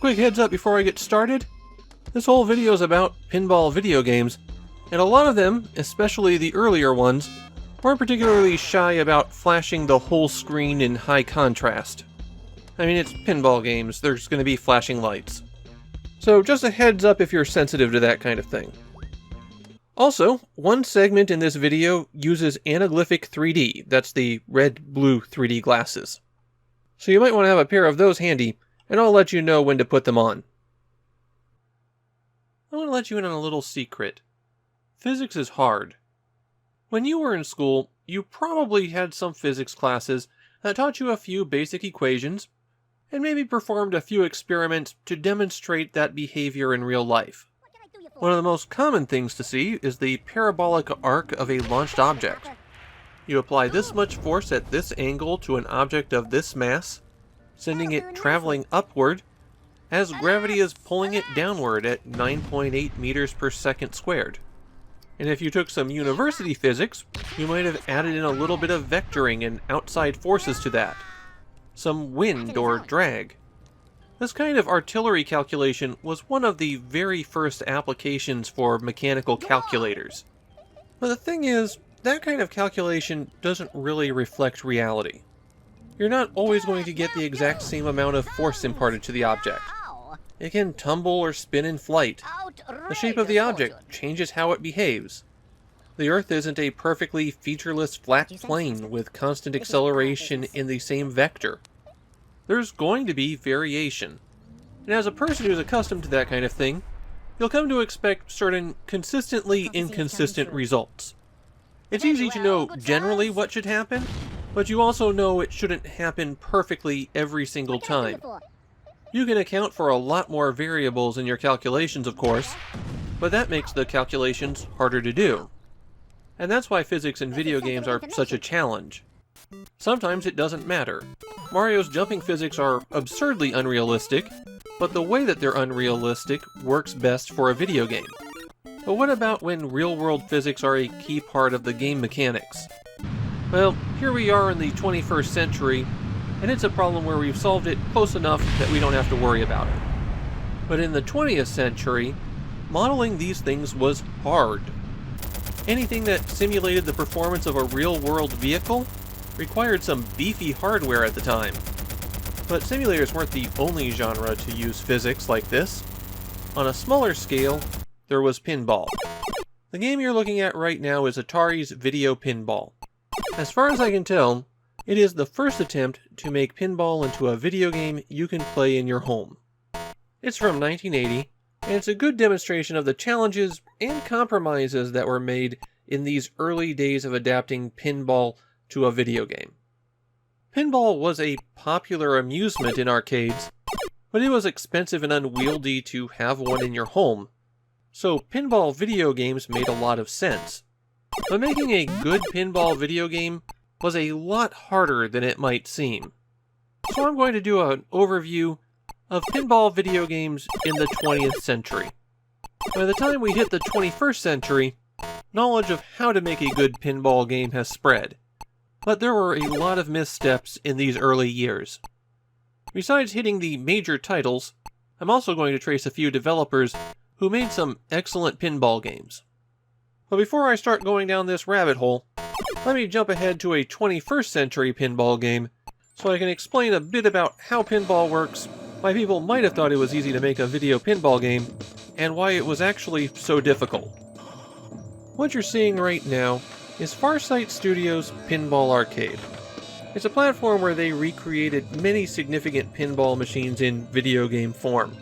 Quick heads up before I get started. This whole video is about pinball video games, and a lot of them, especially the earlier ones, weren't particularly shy about flashing the whole screen in high contrast. I mean, it's pinball games, there's going to be flashing lights. So just a heads up if you're sensitive to that kind of thing. Also, one segment in this video uses anaglyphic 3D, that's the red-blue 3D glasses. So you might want to have a pair of those handy, and I'll let you know when to put them on. I want to let you in on a little secret. Physics is hard. When you were in school, you probably had some physics classes that taught you a few basic equations, and maybe performed a few experiments to demonstrate that behavior in real life. One of the most common things to see is the parabolic arc of a launched object. You apply this much force at this angle to an object of this mass, sending it traveling upward, as gravity is pulling it downward at 9.8 meters per second squared. And if you took some university physics, you might have added in a little bit of vectoring and outside forces to that. Some wind or drag. This kind of artillery calculation was one of the very first applications for mechanical calculators. But the thing is, that kind of calculation doesn't really reflect reality. You're not always going to get the exact same amount of force imparted to the object. It can tumble or spin in flight. The shape of the object changes how it behaves. The Earth isn't a perfectly featureless flat plane with constant acceleration in the same vector. There's going to be variation. And as a person who's accustomed to that kind of thing, you'll come to expect certain consistently inconsistent results. It's easy to know generally what should happen, but you also know it shouldn't happen perfectly every single time. You can account for a lot more variables in your calculations, of course, but that makes the calculations harder to do. And that's why physics in video games are such a challenge. Sometimes it doesn't matter. Mario's jumping physics are absurdly unrealistic, but the way that they're unrealistic works best for a video game. But what about when real-world physics are a key part of the game mechanics? Well, here we are in the 21st century, and it's a problem where we've solved it close enough that we don't have to worry about it. But in the 20th century, modeling these things was hard. Anything that simulated the performance of a real-world vehicle required some beefy hardware at the time. But simulators weren't the only genre to use physics like this. On a smaller scale, there was pinball. The game you're looking at right now is Atari's Video Pinball. As far as I can tell, it is the first attempt to make pinball into a video game you can play in your home. It's from 1980, and it's a good demonstration of the challenges and compromises that were made in these early days of adapting pinball to a video game. Pinball was a popular amusement in arcades, but it was expensive and unwieldy to have one in your home, so pinball video games made a lot of sense. But making a good pinball video game was a lot harder than it might seem. So I'm going to do an overview of pinball video games in the 20th century. By the time we hit the 21st century, knowledge of how to make a good pinball game has spread. But there were a lot of missteps in these early years. Besides hitting the major titles, I'm also going to trace a few developers who made some excellent pinball games. But before I start going down this rabbit hole, let me jump ahead to a 21st century pinball game so I can explain a bit about how pinball works, why people might have thought it was easy to make a video pinball game, and why it was actually so difficult. What you're seeing right now is Farsight Studios' Pinball Arcade. It's a platform where they recreated many significant pinball machines in video game form.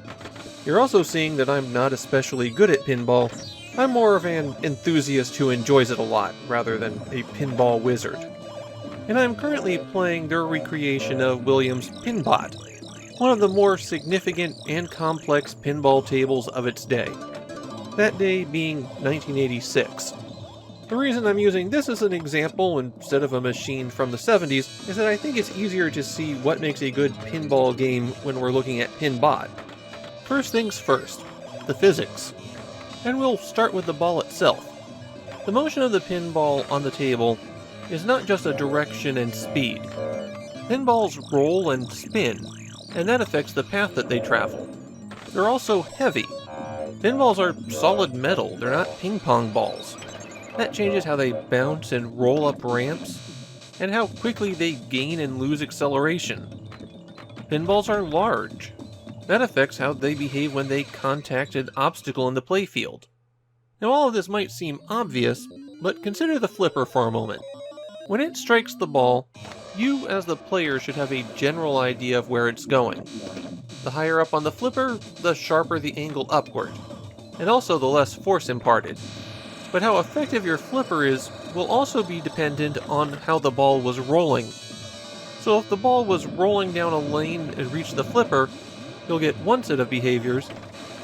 You're also seeing that I'm not especially good at pinball. I'm more of an enthusiast who enjoys it a lot, rather than a pinball wizard. And I'm currently playing their recreation of Williams' Pinbot, one of the more significant and complex pinball tables of its day. That day being 1986. The reason I'm using this as an example instead of a machine from the 70s is that I think it's easier to see what makes a good pinball game when we're looking at Pinbot. First things first, the physics. And we'll start with the ball itself. The motion of the pinball on the table is not just a direction and speed. Pinballs roll and spin, and that affects the path that they travel. They're also heavy. Pinballs are solid metal, they're not ping pong balls. That changes how they bounce and roll up ramps, and how quickly they gain and lose acceleration. Pinballs are large. That affects how they behave when they contact an obstacle in the playfield. Now all of this might seem obvious, but consider the flipper for a moment. When it strikes the ball, you as the player should have a general idea of where it's going. The higher up on the flipper, the sharper the angle upward, and also the less force imparted. But how effective your flipper is will also be dependent on how the ball was rolling. So if the ball was rolling down a lane and reached the flipper, you'll get one set of behaviors,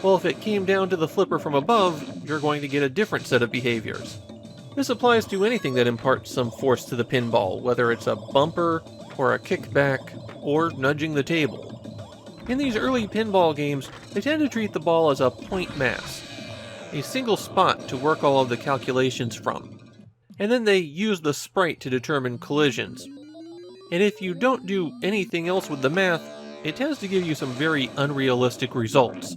while if it came down to the flipper from above, you're going to get a different set of behaviors. This applies to anything that imparts some force to the pinball, whether it's a bumper, or a kickback, or nudging the table. In these early pinball games, they tend to treat the ball as a point mass, a single spot to work all of the calculations from, and then they use the sprite to determine collisions. And if you don't do anything else with the math, it tends to give you some very unrealistic results.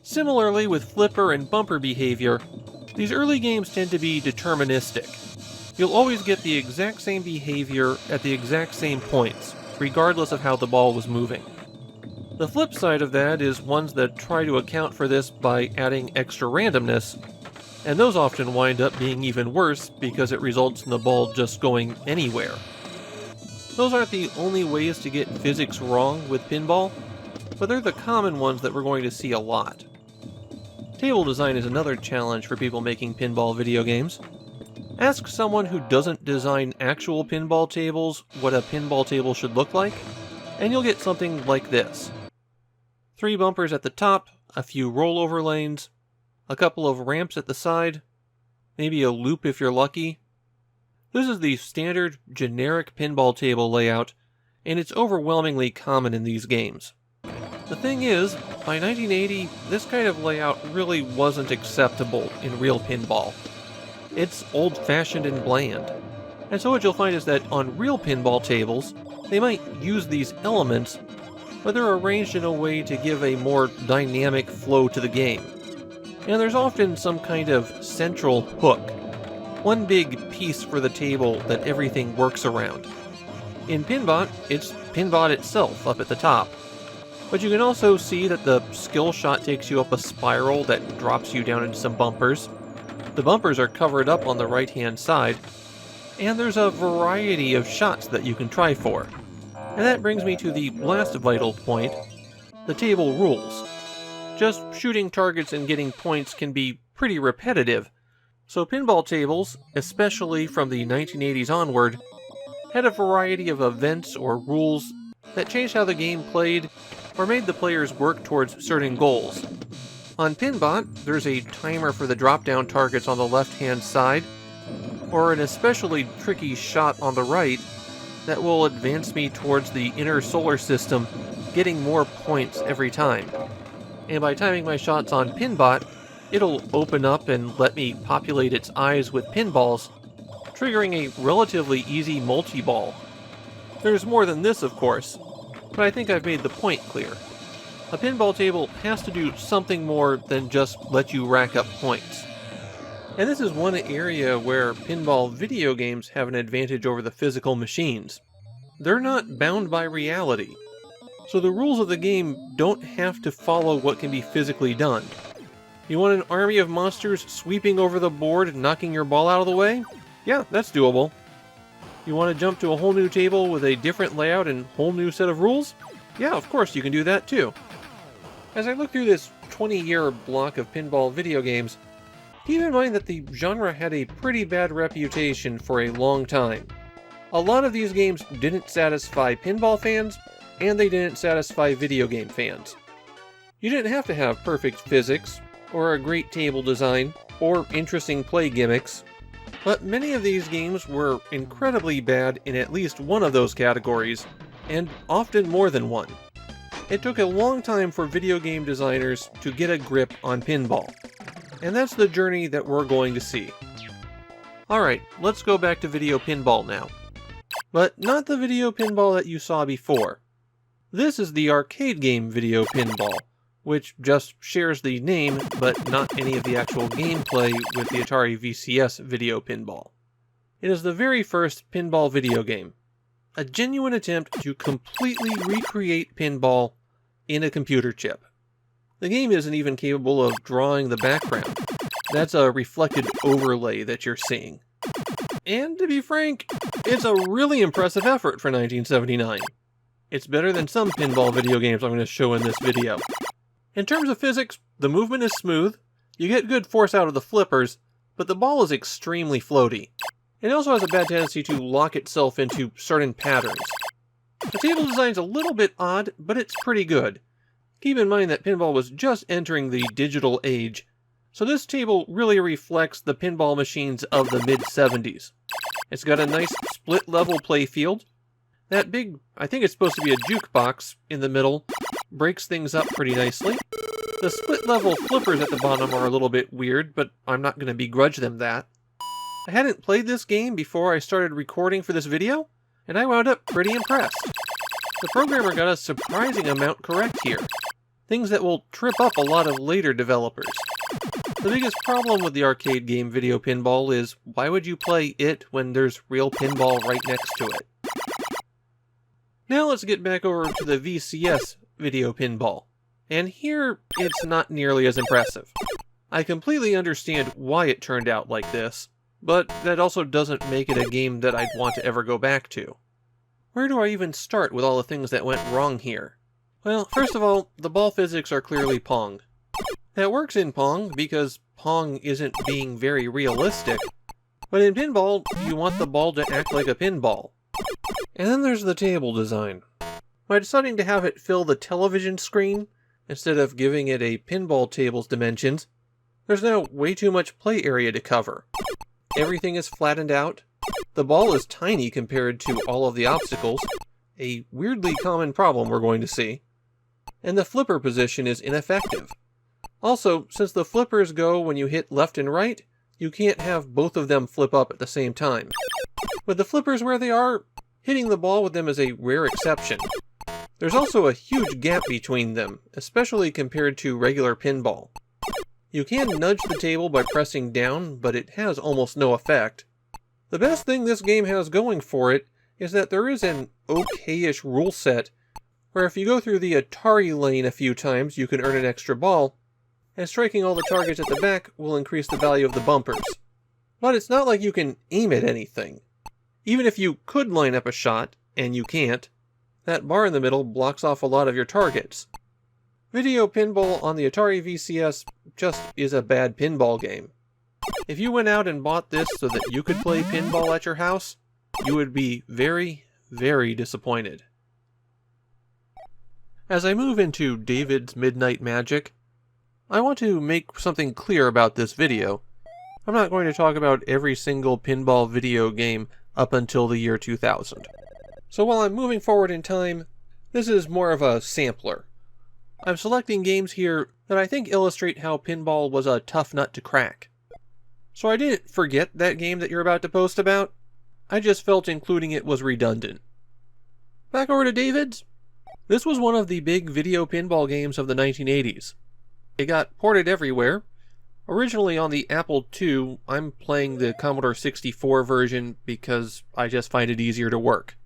Similarly with flipper and bumper behavior, these early games tend to be deterministic. You'll always get the exact same behavior at the exact same points, regardless of how the ball was moving. The flip side of that is ones that try to account for this by adding extra randomness, and those often wind up being even worse because it results in the ball just going anywhere. Those aren't the only ways to get physics wrong with pinball, but they're the common ones that we're going to see a lot. Table design is another challenge for people making pinball video games. Ask someone who doesn't design actual pinball tables what a pinball table should look like, and you'll get something like this. 3 bumpers at the top, a few rollover lanes, a couple of ramps at the side, maybe a loop if you're lucky. This is the standard, generic pinball table layout, and it's overwhelmingly common in these games. The thing is, by 1980, this kind of layout really wasn't acceptable in real pinball. It's old-fashioned and bland. And so what you'll find is that on real pinball tables, they might use these elements, but they're arranged in a way to give a more dynamic flow to the game. And there's often some kind of central hook, one big piece for the table that everything works around. In Pinbot, it's Pinbot itself up at the top. But you can also see that the skill shot takes you up a spiral that drops you down into some bumpers. The bumpers are covered up on the right-hand side, and there's a variety of shots that you can try for. And that brings me to the last vital point, the table rules. Just shooting targets and getting points can be pretty repetitive, so pinball tables, especially from the 1980s onward, had a variety of events or rules that changed how the game played or made the players work towards certain goals. On Pinbot, there's a timer for the drop-down targets on the left-hand side, or an especially tricky shot on the right that will advance me towards the inner solar system, getting more points every time. And by timing my shots on Pinbot, it'll open up and let me populate its eyes with pinballs, triggering a relatively easy multi-ball. There's more than this, of course, but I think I've made the point clear. A pinball table has to do something more than just let you rack up points. And this is one area where pinball video games have an advantage over the physical machines. They're not bound by reality, so the rules of the game don't have to follow what can be physically done. You want an army of monsters sweeping over the board and knocking your ball out of the way? Yeah, that's doable. You want to jump to a whole new table with a different layout and whole new set of rules? Yeah, of course you can do that too. As I look through this 20-year block of pinball video games, keep in mind that the genre had a pretty bad reputation for a long time. A lot of these games didn't satisfy pinball fans, and they didn't satisfy video game fans. You didn't have to have perfect physics, or a great table design, or interesting play gimmicks, but many of these games were incredibly bad in at least one of those categories, and often more than one. It took a long time for video game designers to get a grip on pinball, and that's the journey that we're going to see. Alright, let's go back to video pinball now. But not the video pinball that you saw before. This is the arcade game video pinball, which just shares the name but not any of the actual gameplay with the Atari VCS video pinball. It is the very first pinball video game, a genuine attempt to completely recreate pinball in a computer chip. The game isn't even capable of drawing the background. That's a reflected overlay that you're seeing. And to be frank, it's a really impressive effort for 1979. It's better than some pinball video games I'm going to show in this video. In terms of physics, the movement is smooth, you get good force out of the flippers, but the ball is extremely floaty. It also has a bad tendency to lock itself into certain patterns. The table design's a little bit odd, but it's pretty good. Keep in mind that pinball was just entering the digital age, so this table really reflects the pinball machines of the mid-70s. It's got a nice split-level playfield. That big, I think it's supposed to be a jukebox in the middle, breaks things up pretty nicely. The split-level flippers at the bottom are a little bit weird, but I'm not going to begrudge them that. I hadn't played this game before I started recording for this video, and I wound up pretty impressed. The programmer got a surprising amount correct here. Things that will trip up a lot of later developers. The biggest problem with the arcade game Video Pinball is, why would you play it when there's real pinball right next to it? Now let's get back over to the VCS Video Pinball. And here, it's not nearly as impressive. I completely understand why it turned out like this, but that also doesn't make it a game that I'd want to ever go back to. Where do I even start with all the things that went wrong here? Well, first of all, the ball physics are clearly Pong. That works in Pong because Pong isn't being very realistic, but in pinball, you want the ball to act like a pinball. And then there's the table design. By deciding to have it fill the television screen, instead of giving it a pinball table's dimensions, there's now way too much play area to cover. Everything is flattened out, the ball is tiny compared to all of the obstacles, a weirdly common problem we're going to see, and the flipper position is ineffective. Also, since the flippers go when you hit left and right, you can't have both of them flip up at the same time. With the flippers where they are, hitting the ball with them is a rare exception. There's also a huge gap between them, especially compared to regular pinball. You can nudge the table by pressing down, but it has almost no effect. The best thing this game has going for it is that there is an okay-ish rule set, where if you go through the Atari lane a few times, you can earn an extra ball, and striking all the targets at the back will increase the value of the bumpers. But it's not like you can aim at anything. Even if you could line up a shot, and you can't, that bar in the middle blocks off a lot of your targets. Video Pinball on the Atari VCS just is a bad pinball game. If you went out and bought this so that you could play pinball at your house, you would be very, very disappointed. As I move into David's Midnight Magic, I want to make something clear about this video. I'm not going to talk about every single pinball video game up until the year 2000. So while I'm moving forward in time, this is more of a sampler. I'm selecting games here that I think illustrate how pinball was a tough nut to crack. So I didn't forget that game that you're about to post about, I just felt including it was redundant. Back over to David's. This was one of the big video pinball games of the 1980s. It got ported everywhere. Originally on the Apple II, I'm playing the Commodore 64 version because I just find it easier to work.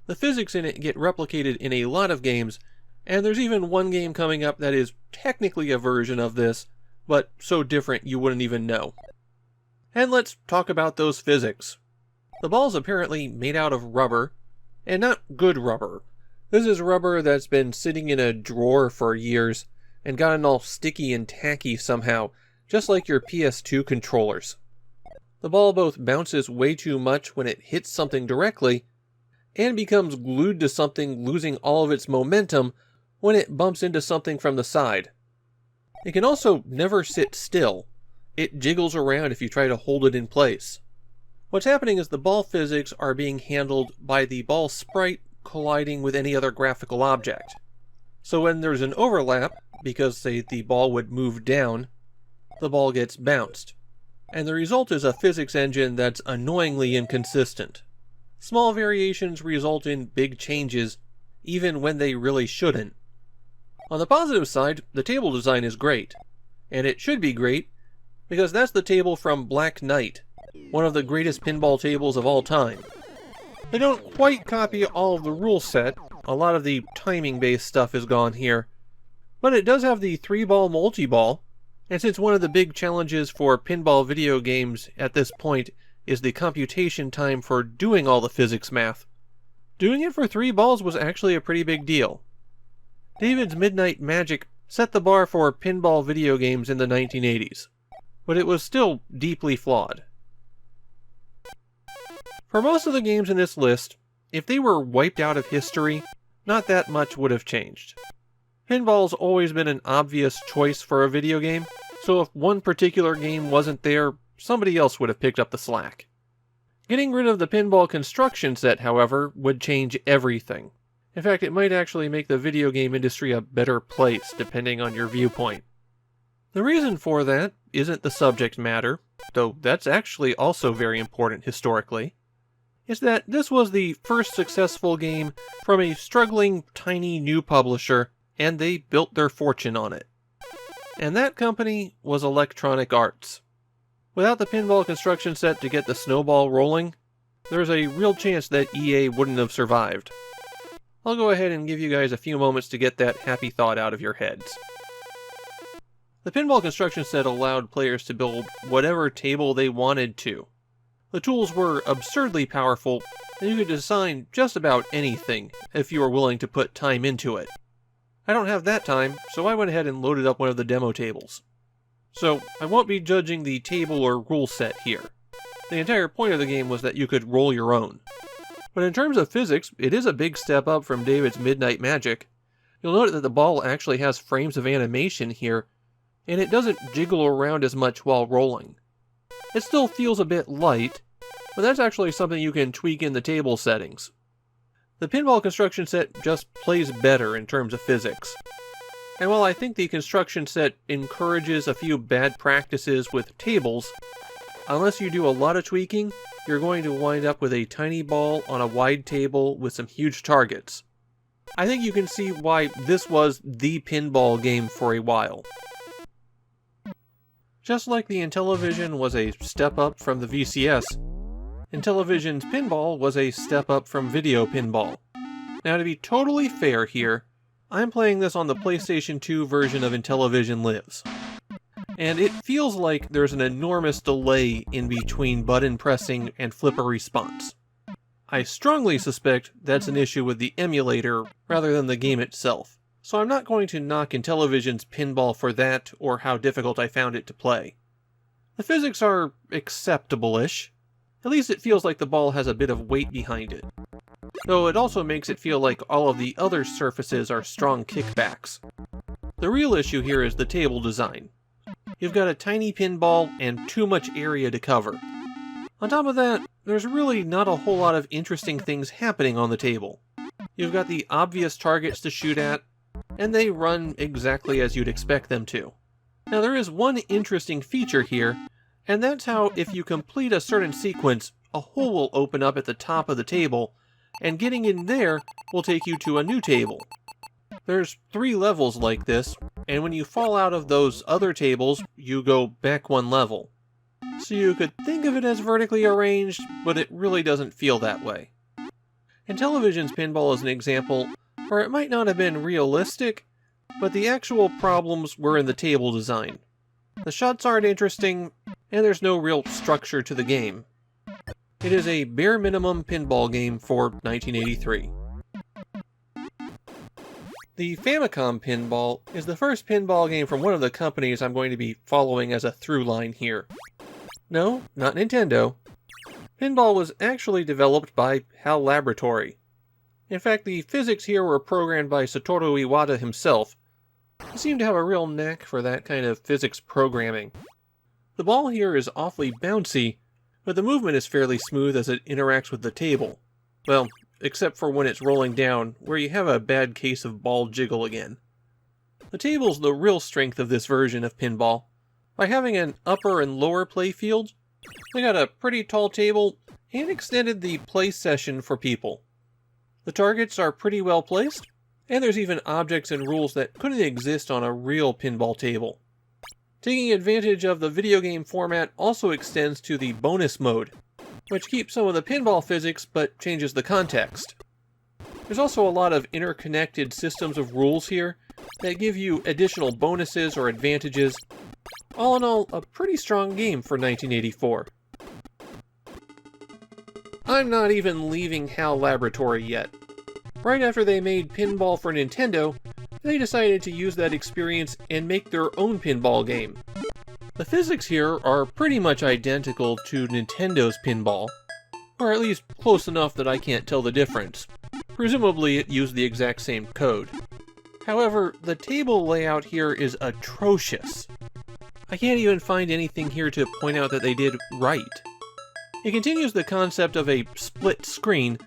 The physics in it get replicated in a lot of games, and there's even one game coming up that is technically a version of this, but so different you wouldn't even know. And let's talk about those physics. The ball's apparently made out of rubber, and not good rubber. This is rubber that's been sitting in a drawer for years, and gotten all sticky and tacky somehow, just like your PS2 controllers. The ball both bounces way too much when it hits something directly, and becomes glued to something, losing all of its momentum when it bumps into something from the side. It can also never sit still. It jiggles around if you try to hold it in place. What's happening is the ball physics are being handled by the ball sprite colliding with any other graphical object. So when there's an overlap, because say the ball would move down, the ball gets bounced. And the result is a physics engine that's annoyingly inconsistent. Small variations result in big changes, even when they really shouldn't. On the positive side, the table design is great. And it should be great, because that's the table from Black Knight, one of the greatest pinball tables of all time. They don't quite copy all of the rule set, a lot of the timing-based stuff is gone here, but it does have the 3-ball multi-ball, and since one of the big challenges for pinball video games at this point is the computation time for doing all the physics math, doing it for 3 balls was actually a pretty big deal. David's Midnight Magic set the bar for pinball video games in the 1980s, but it was still deeply flawed. For most of the games in this list, if they were wiped out of history, not that much would have changed. Pinball's always been an obvious choice for a video game, so if one particular game wasn't there, somebody else would have picked up the slack. Getting rid of the pinball construction set, however, would change everything. In fact, it might actually make the video game industry a better place, depending on your viewpoint. The reason for that isn't the subject matter, though that's actually also very important historically. Is that this was the first successful game from a struggling, tiny new publisher, and they built their fortune on it. And that company was Electronic Arts. Without the pinball construction set to get the snowball rolling, there's a real chance that EA wouldn't have survived. I'll go ahead and give you guys a few moments to get that happy thought out of your heads. The pinball construction set allowed players to build whatever table they wanted to. The tools were absurdly powerful, and you could design just about anything if you were willing to put time into it. I don't have that time, so I went ahead and loaded up one of the demo tables. So, I won't be judging the table or rule set here. The entire point of the game was that you could roll your own. But in terms of physics, it is a big step up from David's Midnight Magic. You'll note that the ball actually has frames of animation here, and it doesn't jiggle around as much while rolling. It still feels a bit light, but that's actually something you can tweak in the table settings. The pinball construction set just plays better in terms of physics. And while I think the construction set encourages a few bad practices with tables, unless you do a lot of tweaking, you're going to wind up with a tiny ball on a wide table with some huge targets. I think you can see why this was the pinball game for a while. Just like the Intellivision was a step up from the VCS, Intellivision's pinball was a step up from video pinball. Now to be totally fair here, I'm playing this on the PlayStation 2 version of Intellivision Lives. And it feels like there's an enormous delay in between button pressing and flipper response. I strongly suspect that's an issue with the emulator rather than the game itself. So I'm not going to knock Intellivision's pinball for that or how difficult I found it to play. The physics are acceptable-ish. At least it feels like the ball has a bit of weight behind it. Though it also makes it feel like all of the other surfaces are strong kickbacks. The real issue here is the table design. You've got a tiny pinball and too much area to cover. On top of that, there's really not a whole lot of interesting things happening on the table. You've got the obvious targets to shoot at, and they run exactly as you'd expect them to. Now there is one interesting feature here, and that's how if you complete a certain sequence, a hole will open up at the top of the table, and getting in there will take you to a new table. There's 3 levels like this, and when you fall out of those other tables, you go back 1 level. So you could think of it as vertically arranged, but it really doesn't feel that way. Intellivision's pinball is an example where it might not have been realistic, but the actual problems were in the table design. The shots aren't interesting, and there's no real structure to the game. It is a bare minimum pinball game for 1983. The Famicom Pinball is the first pinball game from one of the companies I'm going to be following as a through line here. No, not Nintendo. Pinball was actually developed by HAL Laboratory. In fact, the physics here were programmed by Satoru Iwata himself. He seemed to have a real knack for that kind of physics programming. The ball here is awfully bouncy, but the movement is fairly smooth as it interacts with the table. Well, except for when it's rolling down, where you have a bad case of ball jiggle again. The table's the real strength of this version of pinball. By having an upper and lower play field, they got a pretty tall table and extended the play session for people. The targets are pretty well placed, And there's even objects and rules that couldn't exist on a real pinball table. Taking advantage of the video game format also extends to the bonus mode, which keeps some of the pinball physics but changes the context. There's also a lot of interconnected systems of rules here that give you additional bonuses or advantages. All in all, a pretty strong game for 1984. I'm not even leaving HAL Laboratory yet. Right after they made Pinball for Nintendo, they decided to use that experience and make their own pinball game. The physics here are pretty much identical to Nintendo's Pinball, or at least close enough that I can't tell the difference. Presumably it used the exact same code. However, the table layout here is atrocious. I can't even find anything here to point out that they did right. It continues the concept of a split screen,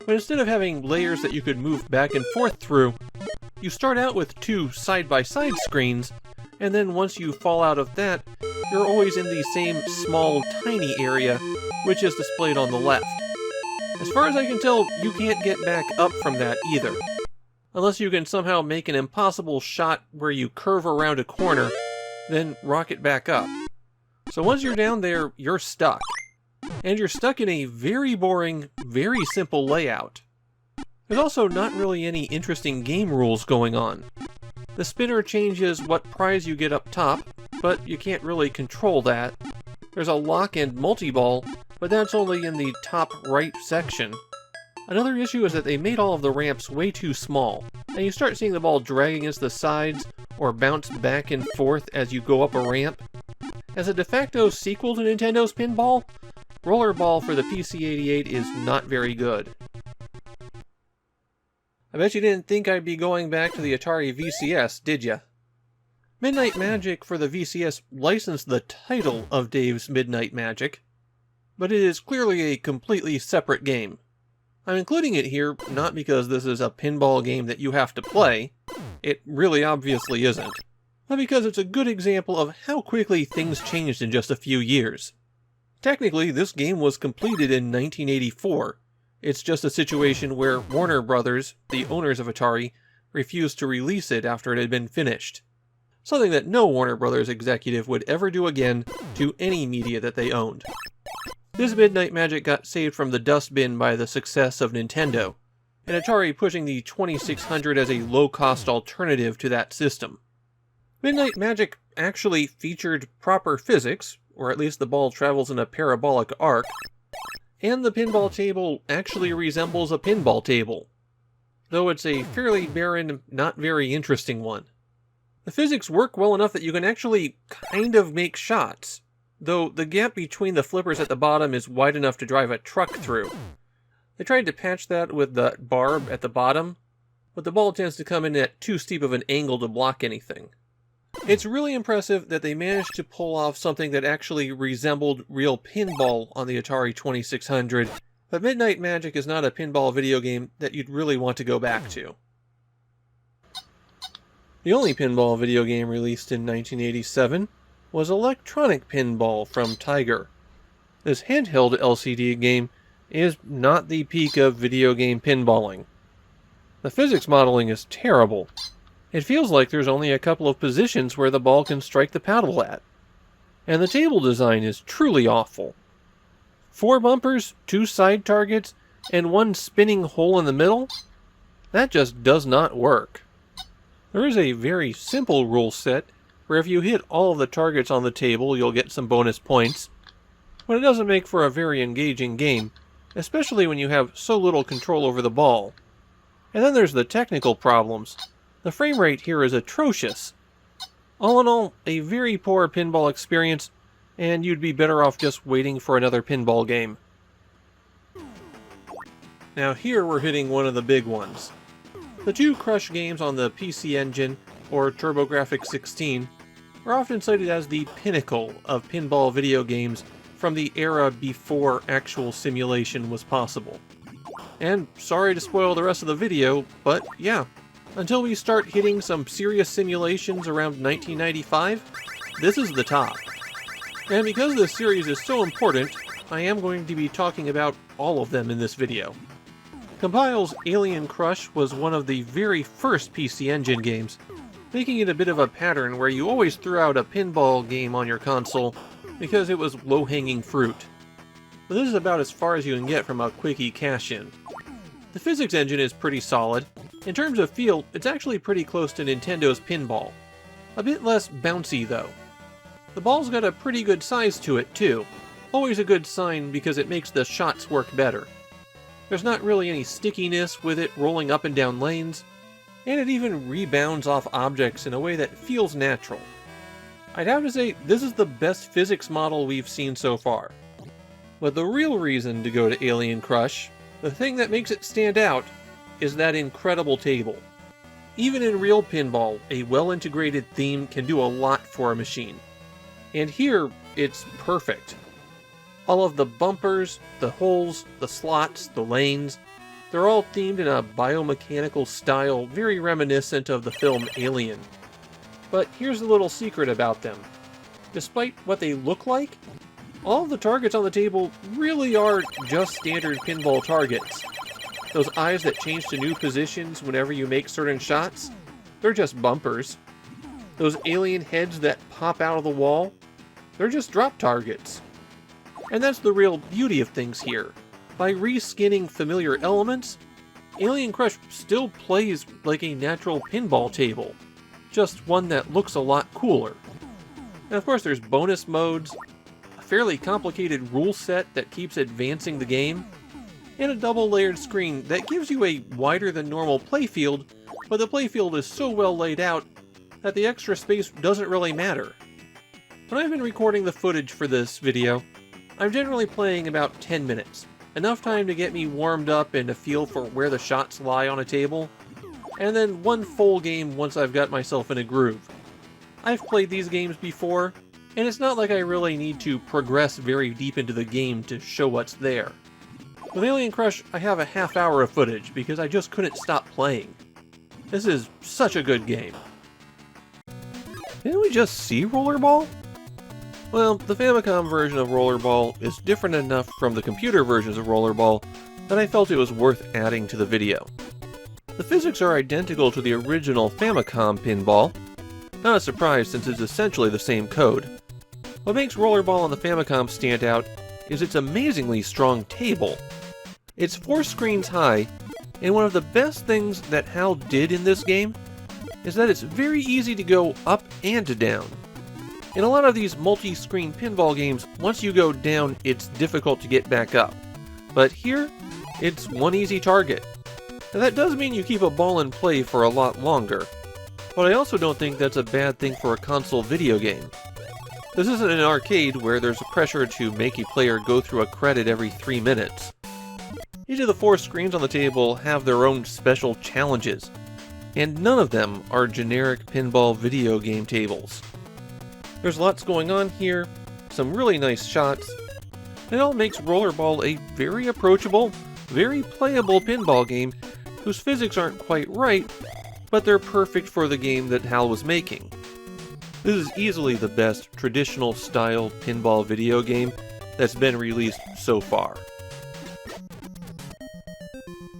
but instead of having layers that you could move back and forth through, you start out with two side-by-side screens, and then once you fall out of that, you're always in the same small, tiny area, which is displayed on the left. As far as I can tell, you can't get back up from that either, unless you can somehow make an impossible shot where you curve around a corner, then rocket back up. So once you're down there, you're stuck. And you're stuck in a very boring, very simple layout. There's also not really any interesting game rules going on. The spinner changes what prize you get up top, but you can't really control that. There's a lock and multi-ball, but that's only in the top right section. Another issue is that they made all of the ramps way too small, and you start seeing the ball drag against the sides or bounce back and forth as you go up a ramp. As a de facto sequel to Nintendo's Pinball, Rollerball for the PC-88 is not very good. I bet you didn't think I'd be going back to the Atari VCS, did ya? Midnight Magic for the VCS licensed the title of Dave's Midnight Magic, but it is clearly a completely separate game. I'm including it here not because this is a pinball game that you have to play, it really obviously isn't, but because it's a good example of how quickly things changed in just a few years. Technically, this game was completed in 1984. It's just a situation where Warner Brothers, the owners of Atari, refused to release it after it had been finished. Something that no Warner Brothers executive would ever do again to any media that they owned. This Midnight Magic got saved from the dustbin by the success of Nintendo, and Atari pushing the 2600 as a low-cost alternative to that system. Midnight Magic actually featured proper physics, or at least the ball travels in a parabolic arc, and the pinball table actually resembles a pinball table, though it's a fairly barren, not very interesting one. The physics work well enough that you can actually kind of make shots, though the gap between the flippers at the bottom is wide enough to drive a truck through. They tried to patch that with the barb at the bottom, but the ball tends to come in at too steep of an angle to block anything. It's really impressive that they managed to pull off something that actually resembled real pinball on the Atari 2600, but Midnight Magic is not a pinball video game that you'd really want to go back to. The only pinball video game released in 1987 was Electronic Pinball from Tiger. This handheld LCD game is not the peak of video game pinballing. The physics modeling is terrible. It feels like there's only a couple of positions where the ball can strike the paddle at. And the table design is truly awful. 4 bumpers, 2 side targets, and 1 spinning hole in the middle? That just does not work. There is a very simple rule set where if you hit all of the targets on the table you'll get some bonus points, but it doesn't make for a very engaging game, especially when you have so little control over the ball. And then there's the technical problems. The frame rate here is atrocious. All in all, a very poor pinball experience, and you'd be better off just waiting for another pinball game. Now here we're hitting one of the big ones. The 2 Crush games on the PC Engine, or TurboGrafx-16, are often cited as the pinnacle of pinball video games from the era before actual simulation was possible. And sorry to spoil the rest of the video, but yeah, until we start hitting some serious simulations around 1995, this is the top. And because this series is so important, I am going to be talking about all of them in this video. Compile's Alien Crush was one of the very first PC Engine games, making it a bit of a pattern where you always threw out a pinball game on your console because it was low-hanging fruit. But this is about as far as you can get from a quickie cash-in. The physics engine is pretty solid. In terms of feel, it's actually pretty close to Nintendo's Pinball. A bit less bouncy though. The ball's got a pretty good size to it too. Always a good sign because it makes the shots work better. There's not really any stickiness with it rolling up and down lanes, and it even rebounds off objects in a way that feels natural. I'd have to say this is the best physics model we've seen so far. But the real reason to go to Alien Crush, the thing that makes it stand out, is that incredible table. Even in real pinball, a well-integrated theme can do a lot for a machine. And here, it's perfect. All of the bumpers, the holes, the slots, the lanes, they're all themed in a biomechanical style very reminiscent of the film Alien. But here's a little secret about them. Despite what they look like, all of the targets on the table really are just standard pinball targets. Those eyes that change to new positions whenever you make certain shots, they're just bumpers. Those alien heads that pop out of the wall, they're just drop targets. And that's the real beauty of things here. By reskinning familiar elements, Alien Crush still plays like a natural pinball table, just one that looks a lot cooler. And of course there's bonus modes, a fairly complicated rule set that keeps advancing the game, and a double-layered screen that gives you a wider than normal playfield, but the playfield is so well laid out that the extra space doesn't really matter. When I've been recording the footage for this video, I'm generally playing about 10 minutes, enough time to get me warmed up and a feel for where the shots lie on a table, and then one full game once I've got myself in a groove. I've played these games before, and it's not like I really need to progress very deep into the game to show what's there. With Alien Crush, I have a half hour of footage because I just couldn't stop playing. This is such a good game. Didn't we just see Rollerball? Well, the Famicom version of Rollerball is different enough from the computer versions of Rollerball that I felt it was worth adding to the video. The physics are identical to the original Famicom Pinball. Not a surprise since it's essentially the same code. What makes Rollerball on the Famicom stand out is its amazingly strong table. It's 4 screens high, and one of the best things that HAL did in this game is that it's very easy to go up and down. In a lot of these multi-screen pinball games, once you go down, it's difficult to get back up. But here, it's one easy target. Now that does mean you keep a ball in play for a lot longer, but I also don't think that's a bad thing for a console video game. This isn't an arcade where there's a pressure to make a player go through a credit every 3 minutes. Each of the 4 screens on the table have their own special challenges, and none of them are generic pinball video game tables. There's lots going on here, some really nice shots, and it all makes Rollerball a very approachable, very playable pinball game whose physics aren't quite right, but they're perfect for the game that HAL was making. This is easily the best traditional style pinball video game that's been released so far.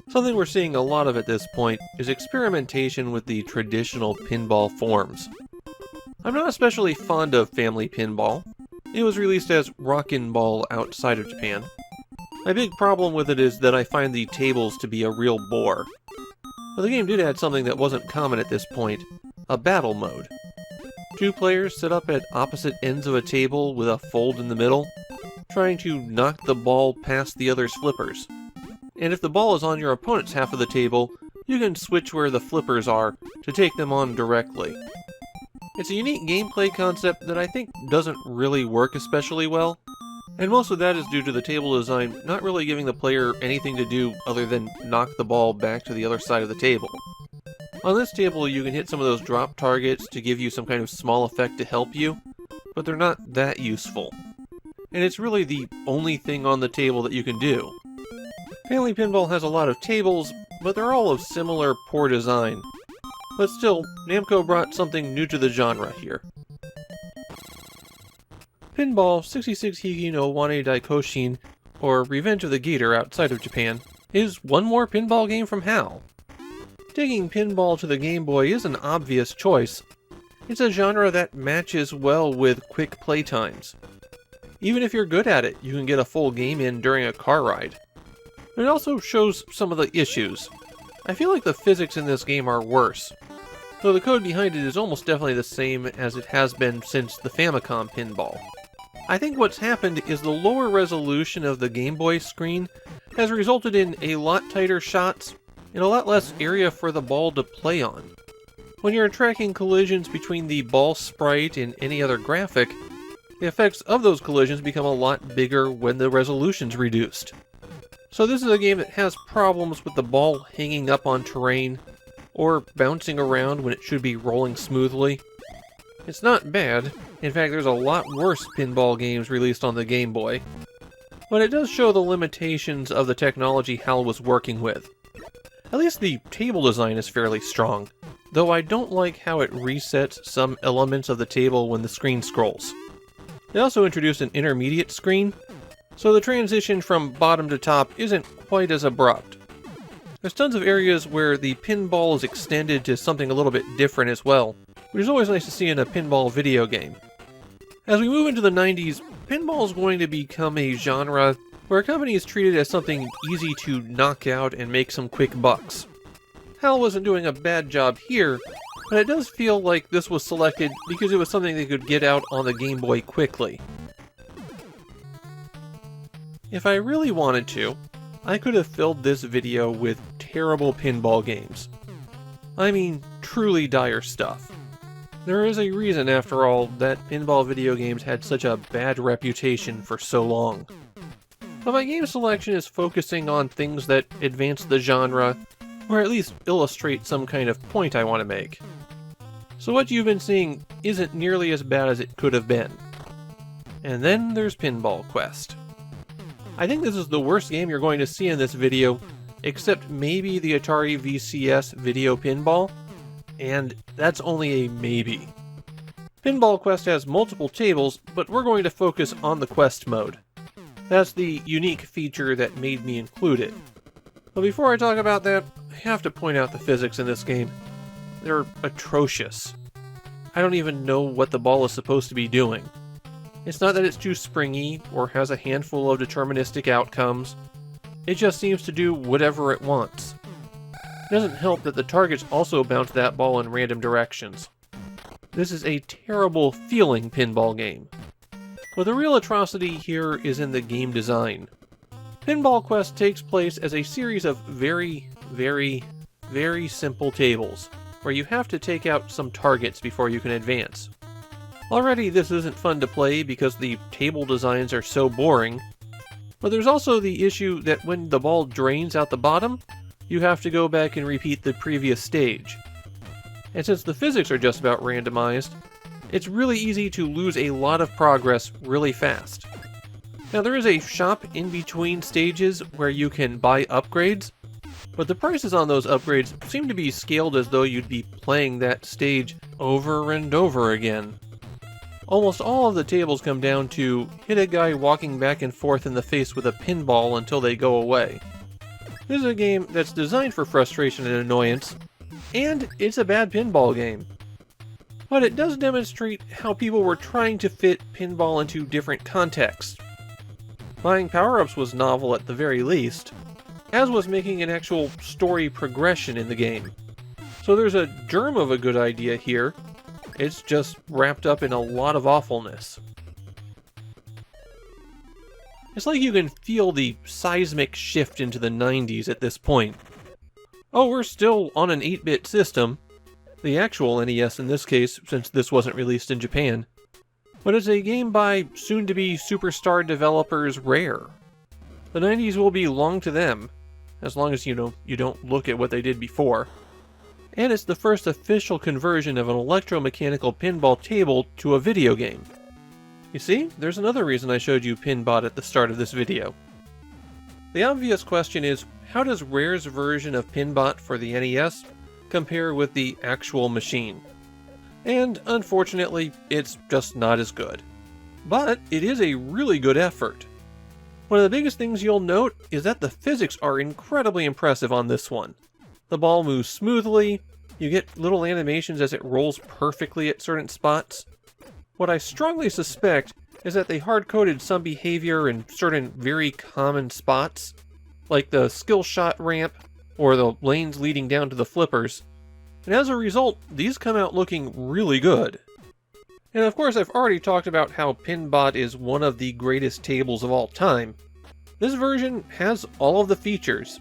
Something we're seeing a lot of at this point is experimentation with the traditional pinball forms. I'm not especially fond of Family Pinball. It was released as Rockin' Ball outside of Japan. My big problem with it is that I find the tables to be a real bore. But the game did add something that wasn't common at this point, a battle mode. 2 players sit up at opposite ends of a table with a fold in the middle, trying to knock the ball past the other's flippers. And if the ball is on your opponent's half of the table, you can switch where the flippers are to take them on directly. It's a unique gameplay concept that I think doesn't really work especially well, and most of that is due to the table design not really giving the player anything to do other than knock the ball back to the other side of the table. On this table you can hit some of those drop targets to give you some kind of small effect to help you, but they're not that useful. And it's really the only thing on the table that you can do. Family Pinball has a lot of tables, but they're all of similar poor design. But still, Namco brought something new to the genre here. Pinball 66 Higi no Wane Daikoshin, or Revenge of the Gator outside of Japan, is one more pinball game from HAL. Taking pinball to the Game Boy is an obvious choice. It's a genre that matches well with quick playtimes. Even if you're good at it, you can get a full game in during a car ride. It also shows some of the issues. I feel like the physics in this game are worse, though the code behind it is almost definitely the same as it has been since the Famicom pinball. I think what's happened is the lower resolution of the Game Boy screen has resulted in a lot tighter shots and a lot less area for the ball to play on. When you're tracking collisions between the ball sprite and any other graphic, the effects of those collisions become a lot bigger when the resolution's reduced. So this is a game that has problems with the ball hanging up on terrain, or bouncing around when it should be rolling smoothly. It's not bad. In fact, there's a lot worse pinball games released on the Game Boy. But it does show the limitations of the technology HAL was working with. At least the table design is fairly strong, though I don't like how it resets some elements of the table when the screen scrolls. They also introduced an intermediate screen, so the transition from bottom to top isn't quite as abrupt. There's tons of areas where the pinball is extended to something a little bit different as well, which is always nice to see in a pinball video game. As we move into the 90s, pinball is going to become a genre where a company is treated as something easy to knock out and make some quick bucks. HAL wasn't doing a bad job here, but it does feel like this was selected because it was something they could get out on the Game Boy quickly. If I really wanted to, I could have filled this video with terrible pinball games. I mean, truly dire stuff. There is a reason, after all, that pinball video games had such a bad reputation for so long. But my game selection is focusing on things that advance the genre, or at least illustrate some kind of point I want to make. So what you've been seeing isn't nearly as bad as it could have been. And then there's Pinball Quest. I think this is the worst game you're going to see in this video, except maybe the Atari VCS Video Pinball, and that's only a maybe. Pinball Quest has multiple tables, but we're going to focus on the Quest mode. That's the unique feature that made me include it. But before I talk about that, I have to point out the physics in this game. They're atrocious. I don't even know what the ball is supposed to be doing. It's not that it's too springy or has a handful of deterministic outcomes. It just seems to do whatever it wants. It doesn't help that the targets also bounce that ball in random directions. This is a terrible feeling pinball game. But the real atrocity here is in the game design. Pinball Quest takes place as a series of very simple tables, where you have to take out some targets before you can advance. Already this isn't fun to play because the table designs are so boring, but there's also the issue that when the ball drains out the bottom, you have to go back and repeat the previous stage. And since the physics are just about randomized, it's really easy to lose a lot of progress really fast. Now there is a shop in between stages where you can buy upgrades, but the prices on those upgrades seem to be scaled as though you'd be playing that stage over and over again. Almost all of the tables come down to hit a guy walking back and forth in the face with a pinball until they go away. This is a game that's designed for frustration and annoyance, and it's a bad pinball game. But it does demonstrate how people were trying to fit pinball into different contexts. Buying power-ups was novel at the very least, as was making an actual story progression in the game. So there's a germ of a good idea here. It's just wrapped up in a lot of awfulness. It's like you can feel the seismic shift into the 90s at this point. Oh, we're still on an 8-bit system. The actual NES in this case, since this wasn't released in Japan. But it's a game by soon-to-be superstar developers Rare. The 90s will be long to them, as long as, you don't look at what they did before. And it's the first official conversion of an electromechanical pinball table to a video game. You see, there's another reason I showed you Pinbot at the start of this video. The obvious question is, how does Rare's version of Pinbot for the NES compare with the actual machine? And unfortunately, it's just not as good. But it is a really good effort. One of the biggest things you'll note is that the physics are incredibly impressive on this one. The ball moves smoothly, you get little animations as it rolls perfectly at certain spots. What I strongly suspect is that they hard-coded some behavior in certain very common spots, like the skill shot ramp or the lanes leading down to the flippers, and as a result, these come out looking really good. And of course, I've already talked about how Pinbot is one of the greatest tables of all time. This version has all of the features,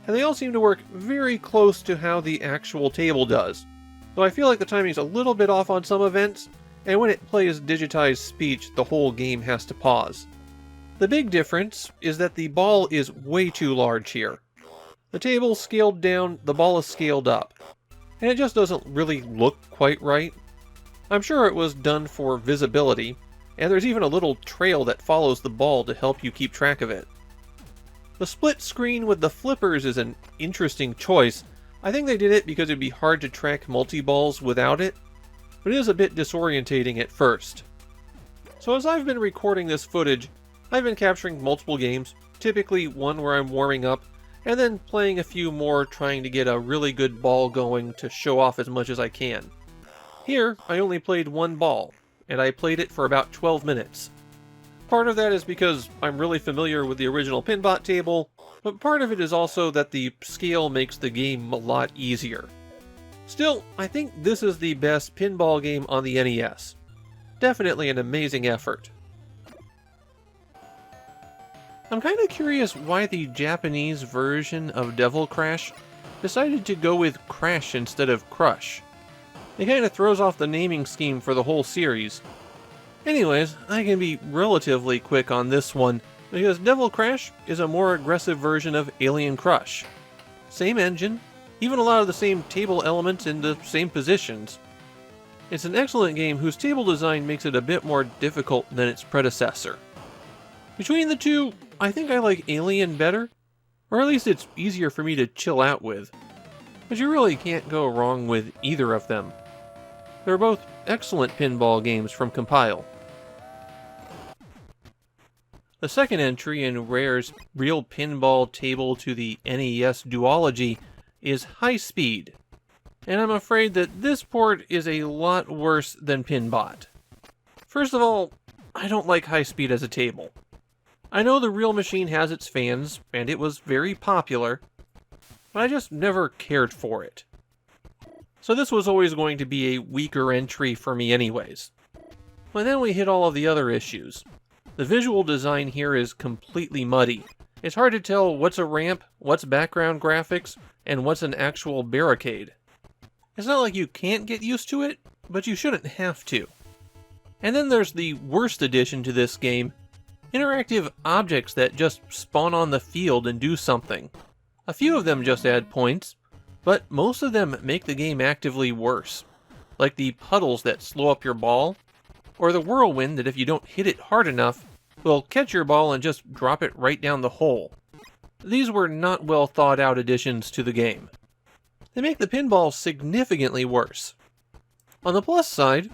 and they all seem to work very close to how the actual table does, though I feel like the timing's a little bit off on some events, and when it plays digitized speech, the whole game has to pause. The big difference is that the ball is way too large here. The table's scaled down, the ball is scaled up, and it just doesn't really look quite right. I'm sure it was done for visibility, and there's even a little trail that follows the ball to help you keep track of it. The split screen with the flippers is an interesting choice. I think they did it because it'd be hard to track multi-balls without it, but it is a bit disorientating at first. So as I've been recording this footage, I've been capturing multiple games, typically one where I'm warming up, and then playing a few more trying to get a really good ball going to show off as much as I can. Here, I only played one ball, and I played it for about 12 minutes. Part of that is because I'm really familiar with the original Pinbot table, but part of it is also that the scale makes the game a lot easier. Still, I think this is the best pinball game on the NES. Definitely an amazing effort. I'm kind of curious why the Japanese version of Devil Crash decided to go with Crash instead of Crush. It kind of throws off the naming scheme for the whole series. Anyways, I can be relatively quick on this one, because Devil Crash is a more aggressive version of Alien Crush. Same engine, even a lot of the same table elements in the same positions. It's an excellent game whose table design makes it a bit more difficult than its predecessor. Between the two, I think I like Alien better, or at least it's easier for me to chill out with. But you really can't go wrong with either of them. They're both excellent pinball games from Compile. The second entry in Rare's Real Pinball Table to the NES duology is High Speed, and I'm afraid that this port is a lot worse than Pinbot. First of all, I don't like High Speed as a table. I know the real machine has its fans, and it was very popular, but I just never cared for it. So this was always going to be a weaker entry for me anyways. But then we hit all of the other issues. The visual design here is completely muddy. It's hard to tell what's a ramp, what's background graphics, and what's an actual barricade. It's not like you can't get used to it, but you shouldn't have to. And then there's the worst addition to this game, interactive objects that just spawn on the field and do something. A few of them just add points, but most of them make the game actively worse, like the puddles that slow up your ball, or the whirlwind that if you don't hit it hard enough, will catch your ball and just drop it right down the hole. These were not well thought out additions to the game. They make the pinball significantly worse. On the plus side,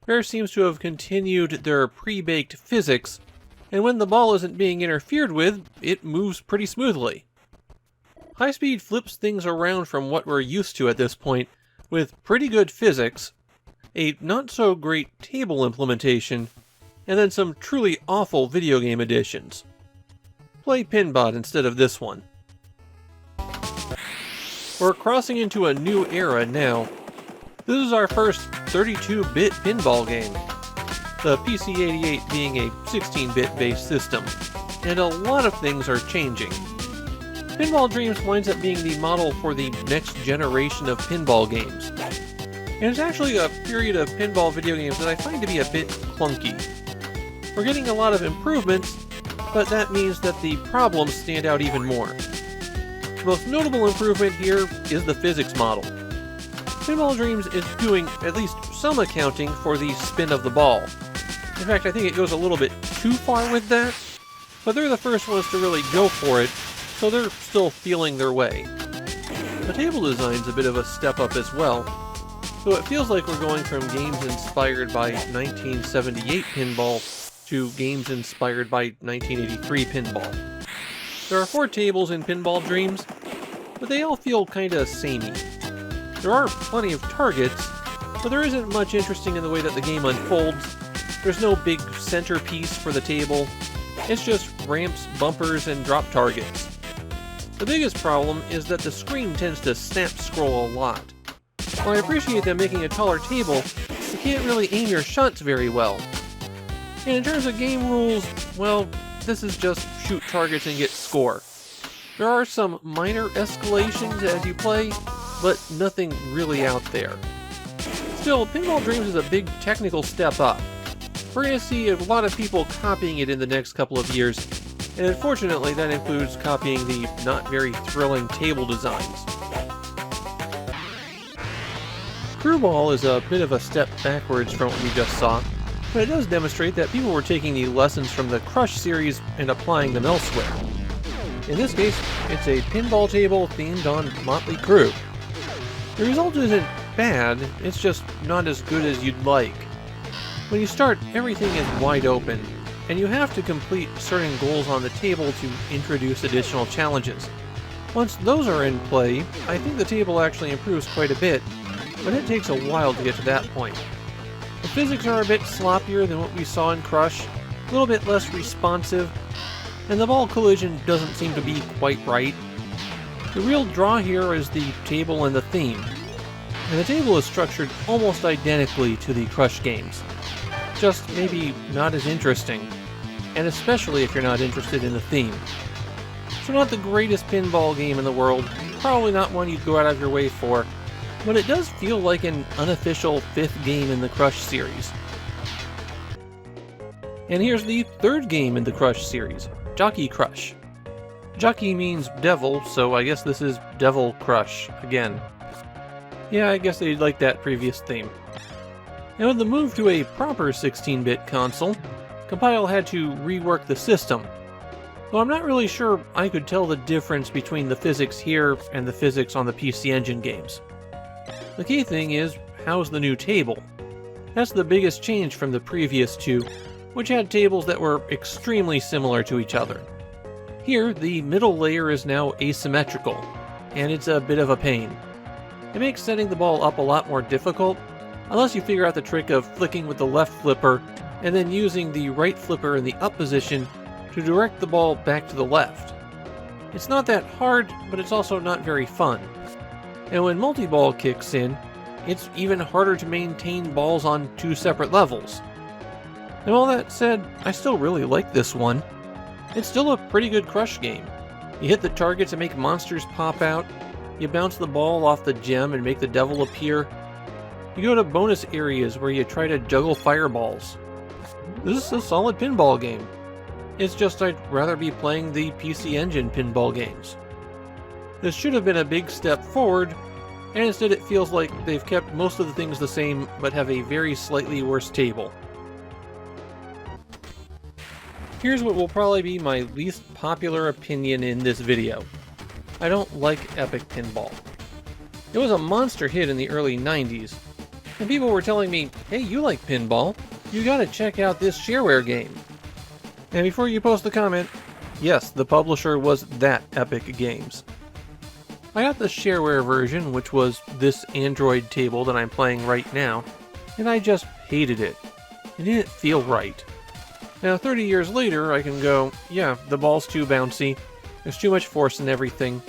Rare seems to have continued their pre-baked physics, and when the ball isn't being interfered with, it moves pretty smoothly. High Speed flips things around from what we're used to at this point, with pretty good physics, a not-so-great table implementation, and then some truly awful video game additions. Play Pinbot instead of this one. We're crossing into a new era now. This is our first 32-bit pinball game, the PC-88 being a 16-bit based system, and a lot of things are changing. Pinball Dreams winds up being the model for the next generation of pinball games. And it's actually a period of pinball video games that I find to be a bit clunky. We're getting a lot of improvements, but that means that the problems stand out even more. The most notable improvement here is the physics model. Pinball Dreams is doing at least some accounting for the spin of the ball. In fact, I think it goes a little bit too far with that, but they're the first ones to really go for it, so they're still feeling their way. The table design's a bit of a step up as well, though it feels like we're going from games inspired by 1978 pinball to games inspired by 1983 pinball. There are 4 tables in Pinball Dreams, but they all feel kinda samey. There are plenty of targets, but there isn't much interesting in the way that the game unfolds. There's no big centerpiece for the table. It's just ramps, bumpers, and drop targets. The biggest problem is that the screen tends to snap scroll a lot. While I appreciate them making a taller table, you can't really aim your shots very well. And in terms of game rules, well, this is just shoot targets and get score. There are some minor escalations as you play, but nothing really out there. Still, Pinball Dreams is a big technical step up. We're going to see a lot of people copying it in the next couple of years, and unfortunately that includes copying the not very thrilling table designs. Screwball is a bit of a step backwards from what we just saw, but it does demonstrate that people were taking the lessons from the Crush series and applying them elsewhere. In this case, it's a pinball table themed on Motley Crue. The result isn't bad, it's just not as good as you'd like. When you start, everything is wide open, and you have to complete certain goals on the table to introduce additional challenges. Once those are in play, I think the table actually improves quite a bit, but it takes a while to get to that point. The physics are a bit sloppier than what we saw in Crush, a little bit less responsive, and the ball collision doesn't seem to be quite right. The real draw here is the table and the theme, and the table is structured almost identically to the Crush games. Just maybe not as interesting, and especially if you're not interested in the theme. So not the greatest pinball game in the world, probably not one you'd go out of your way for, but it does feel like an unofficial 5th game in the Crush series. And here's the 3rd game in the Crush series, Jockey Crush. Jockey means devil, so I guess this is Devil Crush again. Yeah, I guess they liked that previous theme. And with the move to a proper 16-bit console, Compile had to rework the system. Though I'm not really sure I could tell the difference between the physics here and the physics on the PC Engine games. The key thing is, how's the new table? That's the biggest change from the previous 2, which had tables that were extremely similar to each other. Here, the middle layer is now asymmetrical, and it's a bit of a pain. It makes setting the ball up a lot more difficult, unless you figure out the trick of flicking with the left flipper and then using the right flipper in the up position to direct the ball back to the left. It's not that hard, but it's also not very fun. And when multi-ball kicks in, it's even harder to maintain balls on 2 separate levels. And all that said, I still really like this one. It's still a pretty good Crush game. You hit the targets and make monsters pop out, you bounce the ball off the gem and make the devil appear, you go to bonus areas where you try to juggle fireballs. This is a solid pinball game. It's just I'd rather be playing the PC Engine pinball games. This should have been a big step forward, and instead it feels like they've kept most of the things the same but have a very slightly worse table. Here's what will probably be my least popular opinion in this video. I don't like Epic Pinball. It was a monster hit in the early 90s, and people were telling me, hey, you like pinball, you gotta check out this shareware game. And before you post the comment, yes, the publisher was That Epic Games. I got the shareware version, which was this Android table that I'm playing right now, and I just hated it. It didn't feel right. Now 30 years later, I can go, yeah, the ball's too bouncy, there's too much force in everything,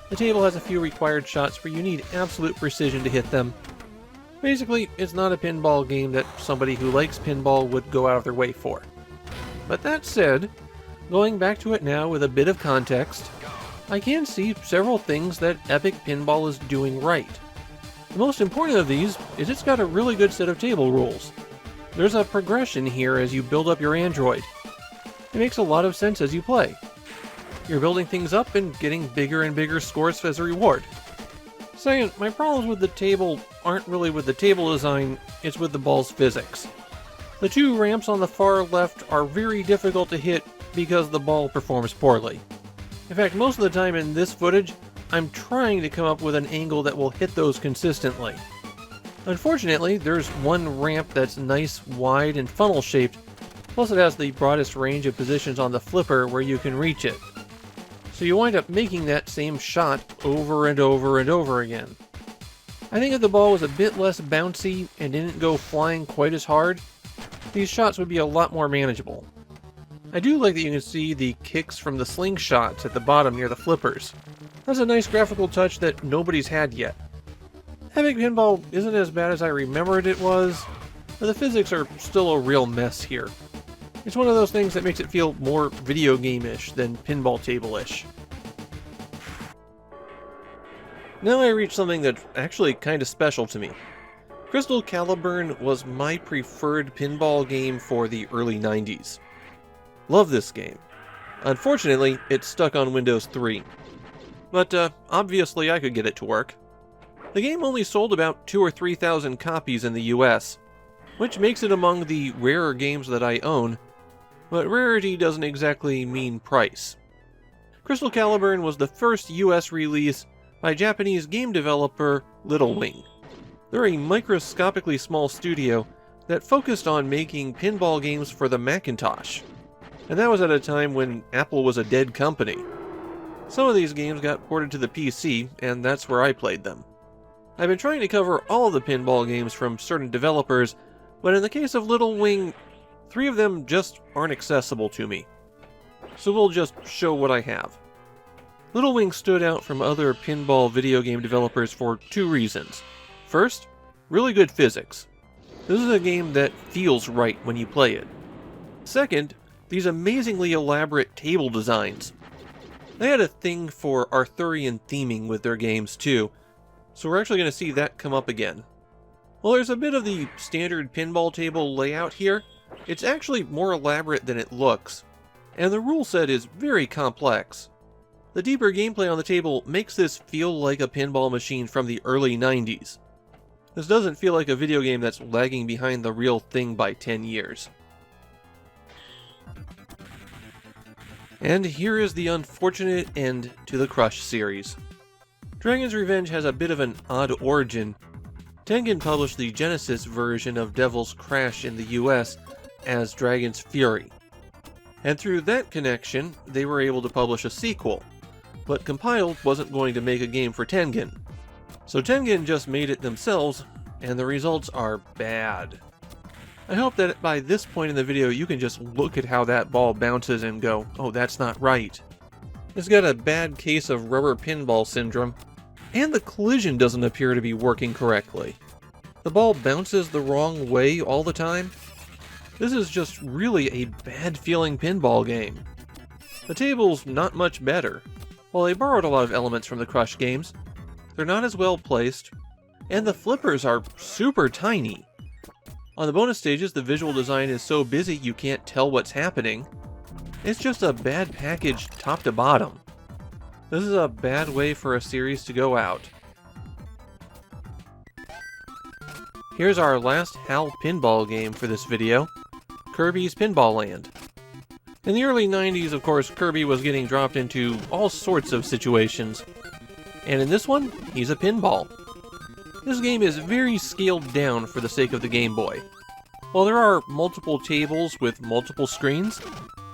the table has a few required shots where you need absolute precision to hit them. Basically, it's not a pinball game that somebody who likes pinball would go out of their way for. But that said, going back to it now with a bit of context, I can see several things that Epic Pinball is doing right. The most important of these is it's got a really good set of table rules. There's a progression here as you build up your Android. It makes a lot of sense as you play. You're building things up and getting bigger and bigger scores as a reward. Second, my problems with the table aren't really with the table design, it's with the ball's physics. The 2 ramps on the far left are very difficult to hit because the ball performs poorly. In fact, most of the time in this footage, I'm trying to come up with an angle that will hit those consistently. Unfortunately, there's one ramp that's nice, wide, and funnel-shaped, Plus it has the broadest range of positions on the flipper where you can reach it. So you wind up making that same shot over and over and over again. I think if the ball was a bit less bouncy and didn't go flying quite as hard, these shots would be a lot more manageable. I do like that you can see the kicks from the slingshots at the bottom near the flippers. That's a nice graphical touch that nobody's had yet. Epic Pinball isn't as bad as I remembered it was, but the physics are still a real mess here. It's one of those things that makes it feel more video game-ish than pinball table-ish. Now I reach something that's actually kind of special to me. Crystal Caliburn was my preferred pinball game for the early 90s. Love this game. Unfortunately, it's stuck on Windows 3. But obviously I could get it to work. The game only sold about 2,000 or 3,000 copies in the US, which makes it among the rarer games that I own, but rarity doesn't exactly mean price. Crystal Caliburn was the first US release by Japanese game developer Little Wing. They're a microscopically small studio that focused on making pinball games for the Macintosh. And that was at a time when Apple was a dead company. Some of these games got ported to the PC, and that's where I played them. I've been trying to cover all of the pinball games from certain developers, but in the case of Little Wing, 3 of them just aren't accessible to me. So we'll just show what I have. Little Wing stood out from other pinball video game developers for 2 reasons. First, really good physics. This is a game that feels right when you play it. Second, these amazingly elaborate table designs. They had a thing for Arthurian theming with their games too, so we're actually going to see that come up again. While there's a bit of the standard pinball table layout here, it's actually more elaborate than it looks, and the rule set is very complex. The deeper gameplay on the table makes this feel like a pinball machine from the early 90s. This doesn't feel like a video game that's lagging behind the real thing by 10 years. And here is the unfortunate end to the Crush series. Dragon's Revenge has a bit of an odd origin. Tengen published the Genesis version of Devil's Crash in the US as Dragon's Fury. And through that connection, they were able to publish a sequel. But Compiled wasn't going to make a game for Tengen. So Tengen just made it themselves, and the results are bad. I hope that by this point in the video you can just look at how that ball bounces and go, oh, that's not right. It's got a bad case of rubber pinball syndrome, and the collision doesn't appear to be working correctly. The ball bounces the wrong way all the time. This is just really a bad feeling pinball game. The table's not much better. While they borrowed a lot of elements from the Crush games, they're not as well placed, and the flippers are super tiny. On the bonus stages, the visual design is so busy you can't tell what's happening. It's just a bad package top to bottom. This is a bad way for a series to go out. Here's our last HAL pinball game for this video, Kirby's Pinball Land. In the early 90s, of course, Kirby was getting dropped into all sorts of situations. And in this one, he's a pinball. This game is very scaled down for the sake of the Game Boy. While there are multiple tables with multiple screens,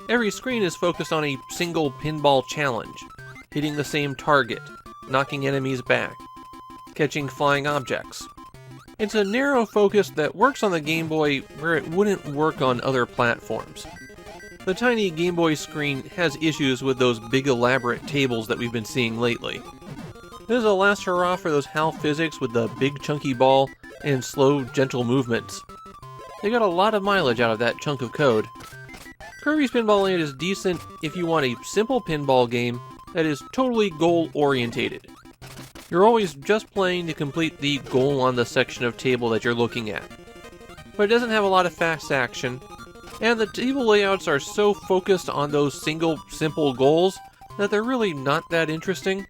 every screen is focused on a single pinball challenge, hitting the same target, knocking enemies back, catching flying objects. It's a narrow focus that works on the Game Boy where it wouldn't work on other platforms. The tiny Game Boy screen has issues with those big elaborate tables that we've been seeing lately. This is a last hurrah for those HAL physics with the big chunky ball and slow, gentle movements. They got a lot of mileage out of that chunk of code. Kirby's Pinball Land is decent if you want a simple pinball game that is totally goal-orientated. You're always just playing to complete the goal on the section of table that you're looking at. But it doesn't have a lot of fast action, and the table layouts are so focused on those single, simple goals that they're really not that interesting.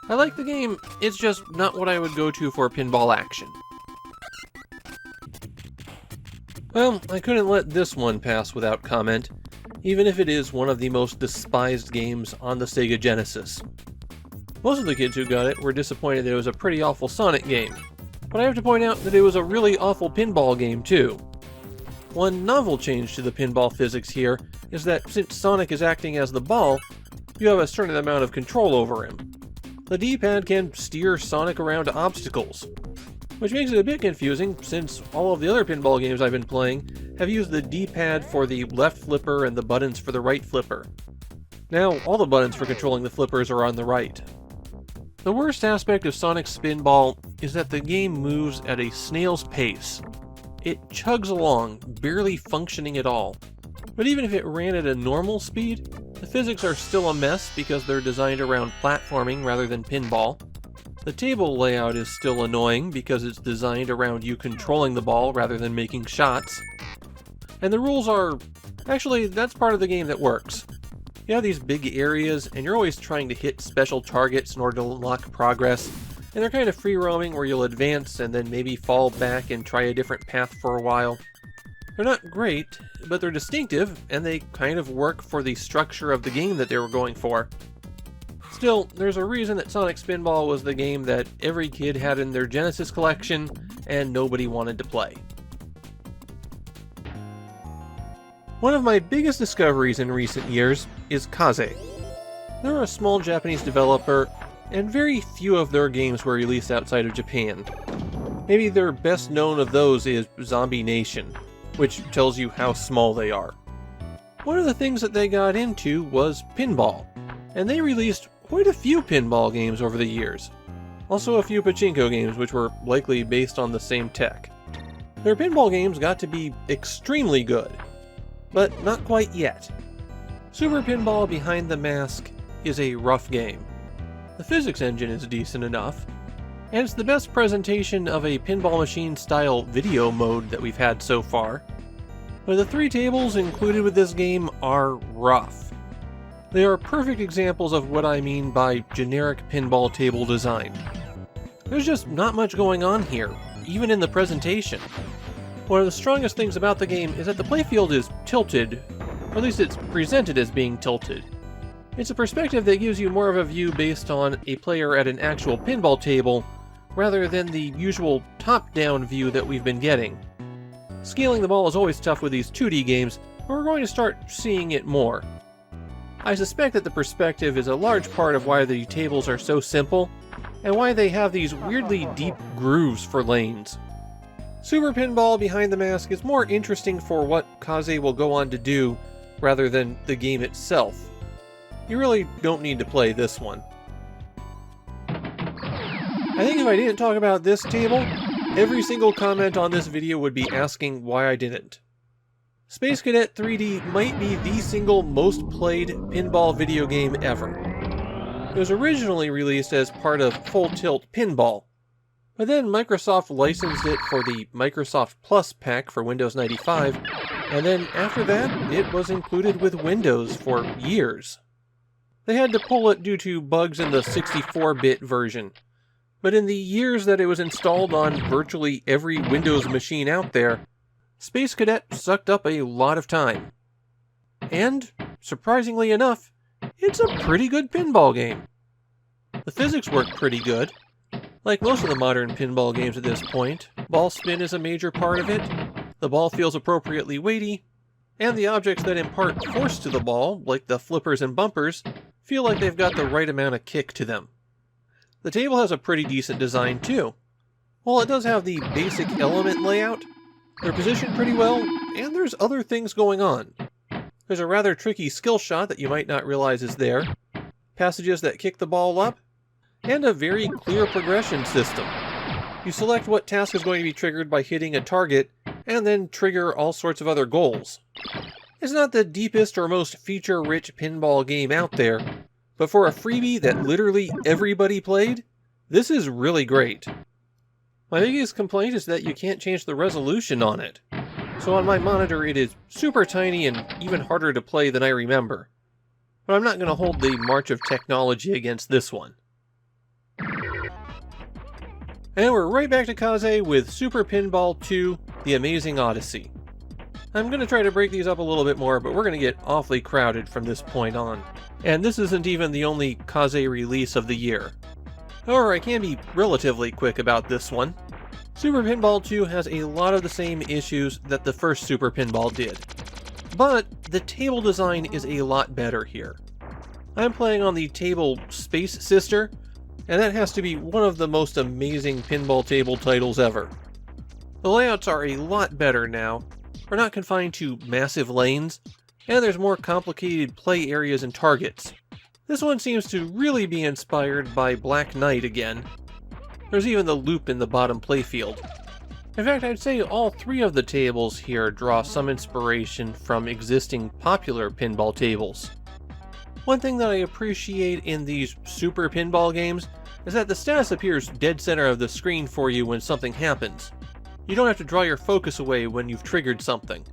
I like the game, it's just not what I would go to for pinball action. Well, I couldn't let this one pass without comment, even if it is one of the most despised games on the Sega Genesis. Most of the kids who got it were disappointed that it was a pretty awful Sonic game, but I have to point out that it was a really awful pinball game too. One novel change to the pinball physics here is that since Sonic is acting as the ball, you have a certain amount of control over him. The D-pad can steer Sonic around obstacles, which makes it a bit confusing since all of the other pinball games I've been playing have used the D-pad for the left flipper and the buttons for the right flipper. Now, all the buttons for controlling the flippers are on the right. The worst aspect of Sonic Spinball is that the game moves at a snail's pace. It chugs along, barely functioning at all. But even if it ran at a normal speed, the physics are still a mess because they're designed around platforming rather than pinball. The table layout is still annoying because it's designed around you controlling the ball rather than making shots. And the rules are... actually, that's part of the game that works. You have these big areas, and you're always trying to hit special targets in order to unlock progress, and they're kind of free-roaming where you'll advance and then maybe fall back and try a different path for a while. They're not great, but they're distinctive, and they kind of work for the structure of the game that they were going for. Still, there's a reason that Sonic Spinball was the game that every kid had in their Genesis collection, and nobody wanted to play. One of my biggest discoveries in recent years is Kaze. They're a small Japanese developer, and very few of their games were released outside of Japan. Maybe their best known of those is Zombie Nation, which tells you how small they are. One of the things that they got into was pinball, and they released quite a few pinball games over the years. Also a few pachinko games which were likely based on the same tech. Their pinball games got to be extremely good, but not quite yet. Super Pinball Behind the Mask is a rough game. The physics engine is decent enough, and it's the best presentation of a pinball machine style video mode that we've had so far. But the 3 tables included with this game are rough. They are perfect examples of what I mean by generic pinball table design. There's just not much going on here, even in the presentation. One of the strongest things about the game is that the playfield is tilted, or at least it's presented as being tilted. It's a perspective that gives you more of a view based on a player at an actual pinball table, rather than the usual top-down view that we've been getting. Scaling the ball is always tough with these 2D games, but we're going to start seeing it more. I suspect that the perspective is a large part of why the tables are so simple, and why they have these weirdly deep grooves for lanes. Super Pinball Behind the Mask is more interesting for what Kaze will go on to do, rather than the game itself. You really don't need to play this one. I think if I didn't talk about this table, every single comment on this video would be asking why I didn't. Space Cadet 3D might be the single most played pinball video game ever. It was originally released as part of Full Tilt Pinball, but then Microsoft licensed it for the Microsoft Plus pack for Windows 95, and then after that, it was included with Windows for years. They had to pull it due to bugs in the 64-bit version, but in the years that it was installed on virtually every Windows machine out there, Space Cadet sucked up a lot of time. And, surprisingly enough, it's a pretty good pinball game. The physics work pretty good. Like most of the modern pinball games at this point, ball spin is a major part of it, the ball feels appropriately weighty, and the objects that impart force to the ball, like the flippers and bumpers, feel like they've got the right amount of kick to them. The table has a pretty decent design too. While it does have the basic element layout, they're positioned pretty well, and there's other things going on. There's a rather tricky skill shot that you might not realize is there, passages that kick the ball up, and a very clear progression system. You select what task is going to be triggered by hitting a target, and then trigger all sorts of other goals. It's not the deepest or most feature-rich pinball game out there, but for a freebie that literally everybody played, this is really great. My biggest complaint is that you can't change the resolution on it. So on my monitor it is super tiny and even harder to play than I remember. But I'm not going to hold the march of technology against this one. And we're right back to Kaze with Super Pinball 2, The Amazing Odyssey. I'm going to try to break these up a little bit more, but we're going to get awfully crowded from this point on. And this isn't even the only Kaze release of the year. However, I can be relatively quick about this one. Super Pinball 2 has a lot of the same issues that the first Super Pinball did, but the table design is a lot better here. I'm playing on the table Space Sister, and that has to be one of the most amazing pinball table titles ever. The layouts are a lot better now. We're not confined to massive lanes, and there's more complicated play areas and targets. This one seems to really be inspired by Black Knight again. There's even the loop in the bottom playfield. In fact, I'd say all three of the tables here draw some inspiration from existing popular pinball tables. One thing that I appreciate in these Super Pinball games is that the status appears dead center of the screen for you when something happens. You don't have to draw your focus away when you've triggered something.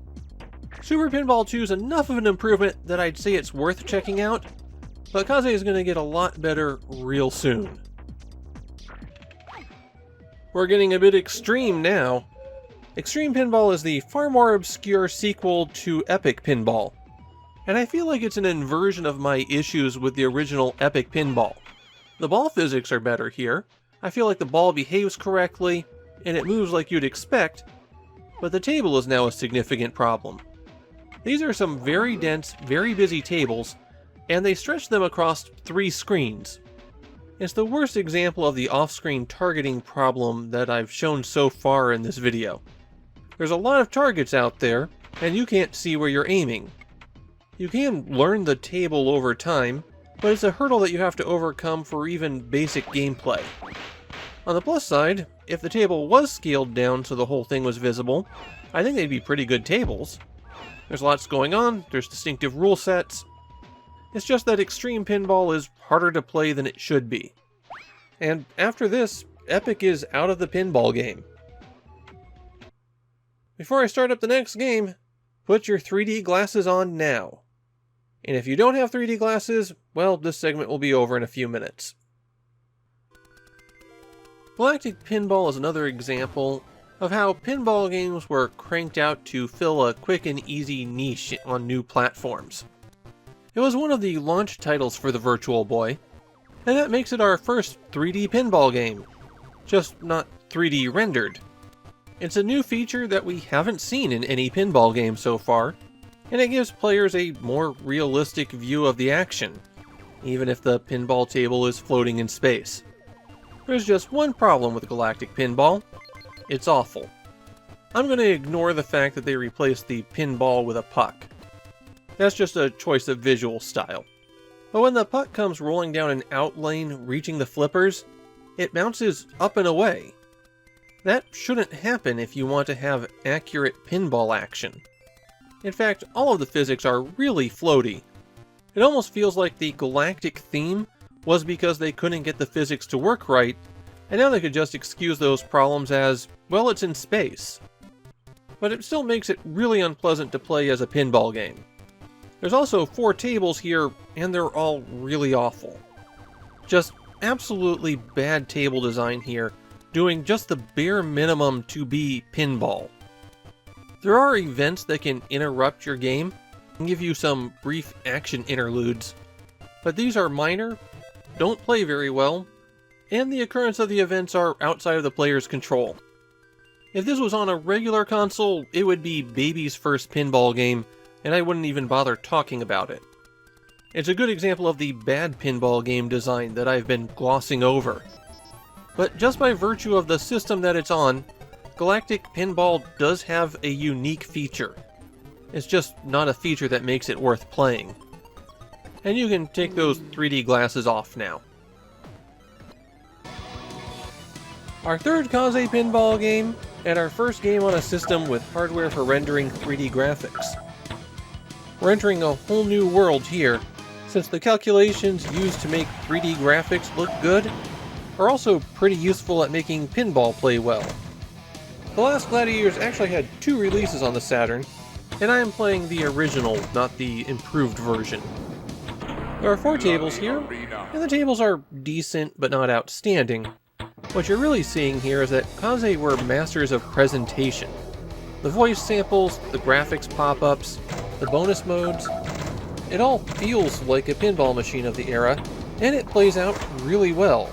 Super Pinball 2 is enough of an improvement that I'd say it's worth checking out, but Kaze is going to get a lot better real soon. We're getting a bit extreme now. Extreme Pinball is the far more obscure sequel to Epic Pinball, and I feel like it's an inversion of my issues with the original Epic Pinball. The ball physics are better here. I feel like the ball behaves correctly, and it moves like you'd expect, but the table is now a significant problem. These are some very dense, very busy tables, and they stretch them across 3 screens. It's the worst example of the off-screen targeting problem that I've shown so far in this video. There's a lot of targets out there, and you can't see where you're aiming. You can learn the table over time, but it's a hurdle that you have to overcome for even basic gameplay. On the plus side, if the table was scaled down so the whole thing was visible, I think they'd be pretty good tables. There's lots going on, there's distinctive rule sets. It's just that Extreme Pinball is harder to play than it should be. And after this, Epic is out of the pinball game. Before I start up the next game, put your 3D glasses on now. And if you don't have 3D glasses, well, this segment will be over in a few minutes. Galactic Pinball is another example of how pinball games were cranked out to fill a quick and easy niche on new platforms. It was one of the launch titles for the Virtual Boy, and that makes it our first 3D pinball game, just not 3D rendered. It's a new feature that we haven't seen in any pinball game so far, and it gives players a more realistic view of the action, even if the pinball table is floating in space. There's just one problem with Galactic Pinball. It's awful. I'm going to ignore the fact that they replaced the pinball with a puck. That's just a choice of visual style. But when the puck comes rolling down an out lane reaching the flippers, it bounces up and away. That shouldn't happen if you want to have accurate pinball action. In fact, all of the physics are really floaty. It almost feels like the galactic theme was because they couldn't get the physics to work right, and now they could just excuse those problems as, well, it's in space. But it still makes it really unpleasant to play as a pinball game. There's also 4 tables here, and they're all really awful. Just absolutely bad table design here, doing just the bare minimum to be pinball. There are events that can interrupt your game and give you some brief action interludes, but these are minor, don't play very well, and the occurrence of the events are outside of the player's control. If this was on a regular console, it would be baby's first pinball game, and I wouldn't even bother talking about it. It's a good example of the bad pinball game design that I've been glossing over. But just by virtue of the system that it's on, Galactic Pinball does have a unique feature. It's just not a feature that makes it worth playing. And you can take those 3D glasses off now. Our third Kaze pinball game, and our first game on a system with hardware for rendering 3D graphics. We're entering a whole new world here, since the calculations used to make 3D graphics look good are also pretty useful at making pinball play well. The last Gladiators actually had 2 releases on the Saturn, and I am playing the original, not the improved version. There are 4 tables here, and the tables are decent but not outstanding. What you're really seeing here is that Kaze were masters of presentation. The voice samples, the graphics pop-ups, the bonus modes, it all feels like a pinball machine of the era, and it plays out really well.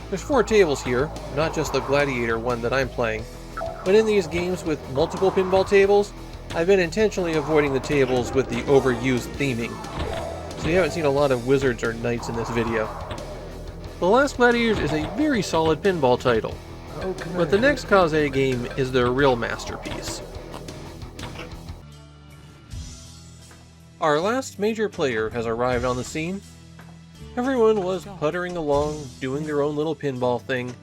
There's 4 tables here, not just the Gladiator one that I'm playing, but in these games with multiple pinball tables, I've been intentionally avoiding the tables with the overused theming, so you haven't seen a lot of wizards or knights in this video. The Last Gladiators is a very solid pinball title, but the next Kaze game is their real masterpiece. Our last major player has arrived on the scene. Everyone was puttering along, doing their own little pinball thing,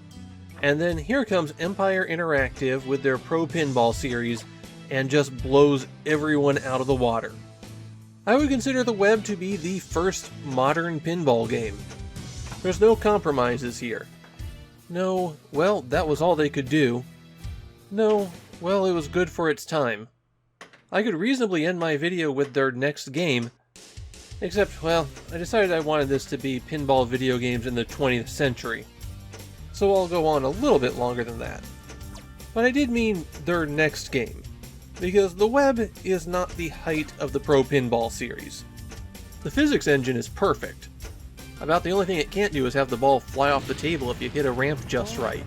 and then here comes Empire Interactive with their Pro Pinball series and just blows everyone out of the water. I would consider the web to be the first modern pinball game. There's no compromises here. No, well, that was all they could do. No, well, it was good for its time. I could reasonably end my video with their next game, except, well, I decided I wanted this to be pinball video games in the 20th century, so I'll go on a little bit longer than that. But I did mean their next game, because the web is not the height of the Pro Pinball series. The physics engine is perfect. About the only thing it can't do is have the ball fly off the table if you hit a ramp just right.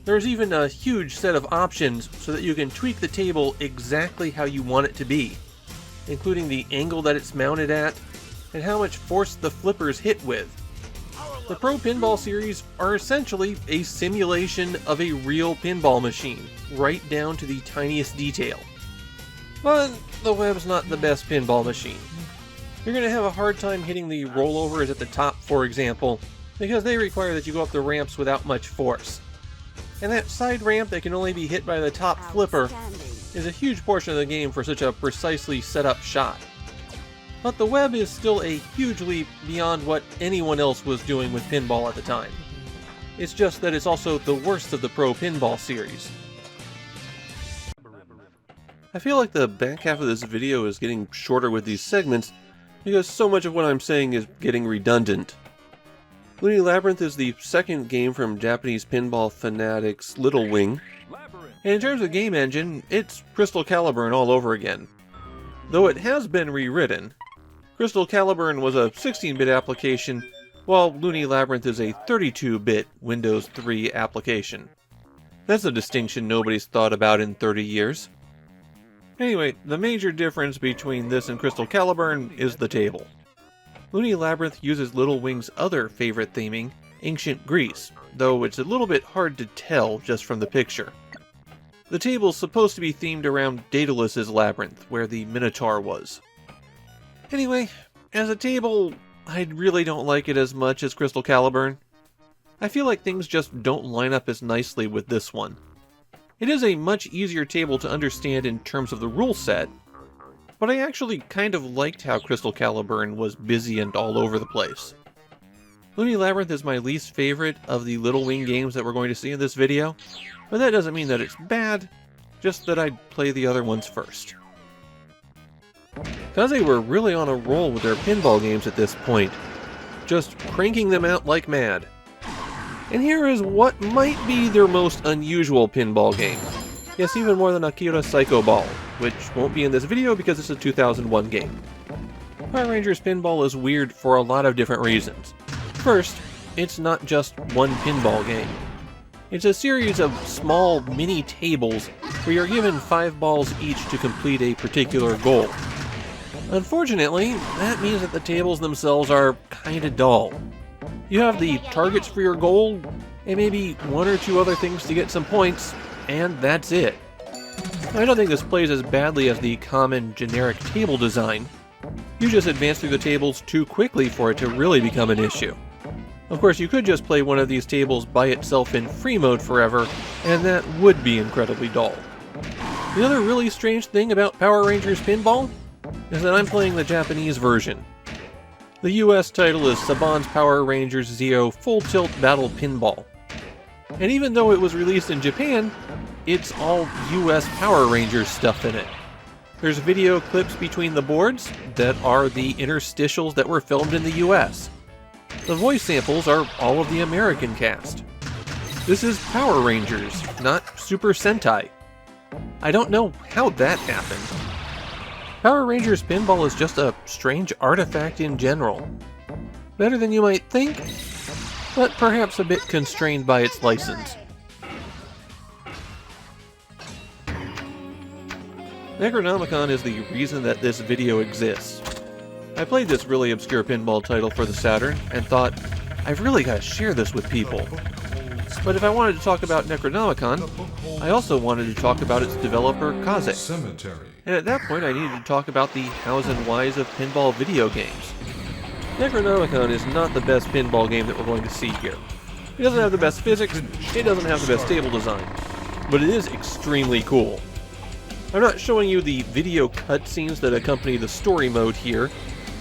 There's even a huge set of options so that you can tweak the table exactly how you want it to be, including the angle that it's mounted at, and how much force the flippers hit with. The Pro Pinball series are essentially a simulation of a real pinball machine, right down to the tiniest detail. But the web's not the best pinball machine. You're going to have a hard time hitting the rollovers at the top, for example, because they require that you go up the ramps without much force. And that side ramp that can only be hit by the top flipper is a huge portion of the game for such a precisely set up shot. But the web is still a huge leap beyond what anyone else was doing with pinball at the time. It's just that it's also the worst of the Pro Pinball series. I feel like the back half of this video is getting shorter with these segments because so much of what I'm saying is getting redundant. Looney Labyrinth is the second game from Japanese pinball fanatics Little Wing, and in terms of game engine, it's Crystal Caliburn all over again. Though it has been rewritten. Crystal Caliburn was a 16-bit application, while Looney Labyrinth is a 32-bit Windows 3 application. That's a distinction nobody's thought about in 30 years. Anyway, the major difference between this and Crystal Caliburn is the table. Looney Labyrinth uses Little Wing's other favorite theming, Ancient Greece, though it's a little bit hard to tell just from the picture. The table's supposed to be themed around Daedalus's Labyrinth, where the Minotaur was. Anyway, as a table, I really don't like it as much as Crystal Caliburn. I feel like things just don't line up as nicely with this one. It is a much easier table to understand in terms of the rule set, but I actually kind of liked how Crystal Caliburn was busy and all over the place. Looney Labyrinth is my least favorite of the Little Wing games that we're going to see in this video, but that doesn't mean that it's bad, just that I'd play the other ones first. Kaze were really on a roll with their pinball games at this point, just cranking them out like mad. And here is what might be their most unusual pinball game. Yes, even more than Akira Psycho Ball, which won't be in this video because it's a 2001 game. Power Rangers Pinball is weird for a lot of different reasons. First, it's not just one pinball game. It's a series of small mini tables where you're given 5 balls each to complete a particular goal. Unfortunately, that means that the tables themselves are kinda dull. You have the targets for your goal, and maybe 1 or 2 other things to get some points, and that's it. I don't think this plays as badly as the common generic table design. You just advance through the tables too quickly for it to really become an issue. Of course, you could just play one of these tables by itself in free mode forever, and that would be incredibly dull. The other really strange thing about Power Rangers Pinball is that I'm playing the Japanese version. The US title is Saban's Power Rangers Zeo Full Tilt Battle Pinball. And even though it was released in Japan, it's all US Power Rangers stuff in it. There's video clips between the boards that are the interstitials that were filmed in the US. The voice samples are all of the American cast. This is Power Rangers, not Super Sentai. I don't know how that happened. Power Rangers Pinball is just a strange artifact in general. Better than you might think? but perhaps a bit constrained by its license. Necronomicon is the reason that this video exists. I played this really obscure pinball title for the Saturn and thought, I've really got to share this with people. But if I wanted to talk about Necronomicon, I also wanted to talk about its developer, Kaze. And at that point I needed to talk about the hows and whys of pinball video games. Necronomicon is not the best pinball game that we're going to see here. It doesn't have the best physics, it doesn't have the best table design, but it is extremely cool. I'm not showing you the video cutscenes that accompany the story mode here,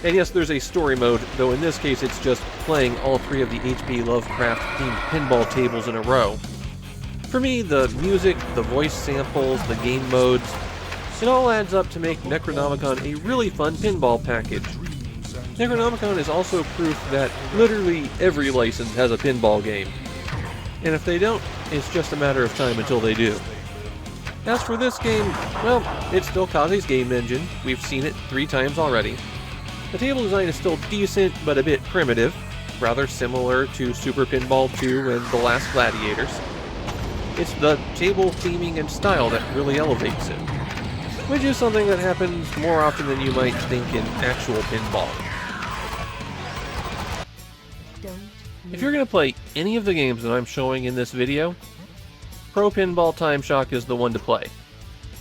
and yes, there's a story mode, though in this case it's just playing all 3 of the H.P. Lovecraft-themed pinball tables in a row. For me, the music, the voice samples, the game modes, it all adds up to make Necronomicon a really fun pinball package. Necronomicon is also proof that literally every license has a pinball game. And if they don't, it's just a matter of time until they do. As for this game, well, it's still Kaze's game engine. We've seen it 3 times already. The table design is still decent, but a bit primitive, rather similar to Super Pinball 2 and The Last Gladiators. It's the table theming and style that really elevates it, which is something that happens more often than you might think in actual pinball. If you're going to play any of the games that I'm showing in this video, Pro Pinball Time Shock is the one to play.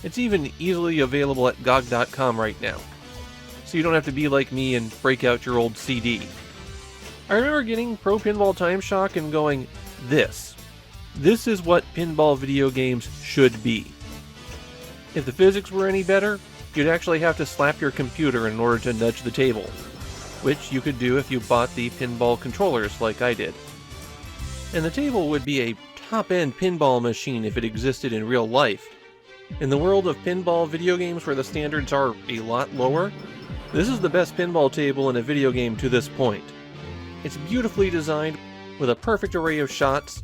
It's even easily available at GOG.com right now, so you don't have to be like me and break out your old CD. I remember getting Pro Pinball Time Shock and going, this is what pinball video games should be. If the physics were any better, you'd actually have to slap your computer in order to nudge the table, which you could do if you bought the pinball controllers like I did. And the table would be a top-end pinball machine if it existed in real life. In the world of pinball video games where the standards are a lot lower, this is the best pinball table in a video game to this point. It's beautifully designed, with a perfect array of shots,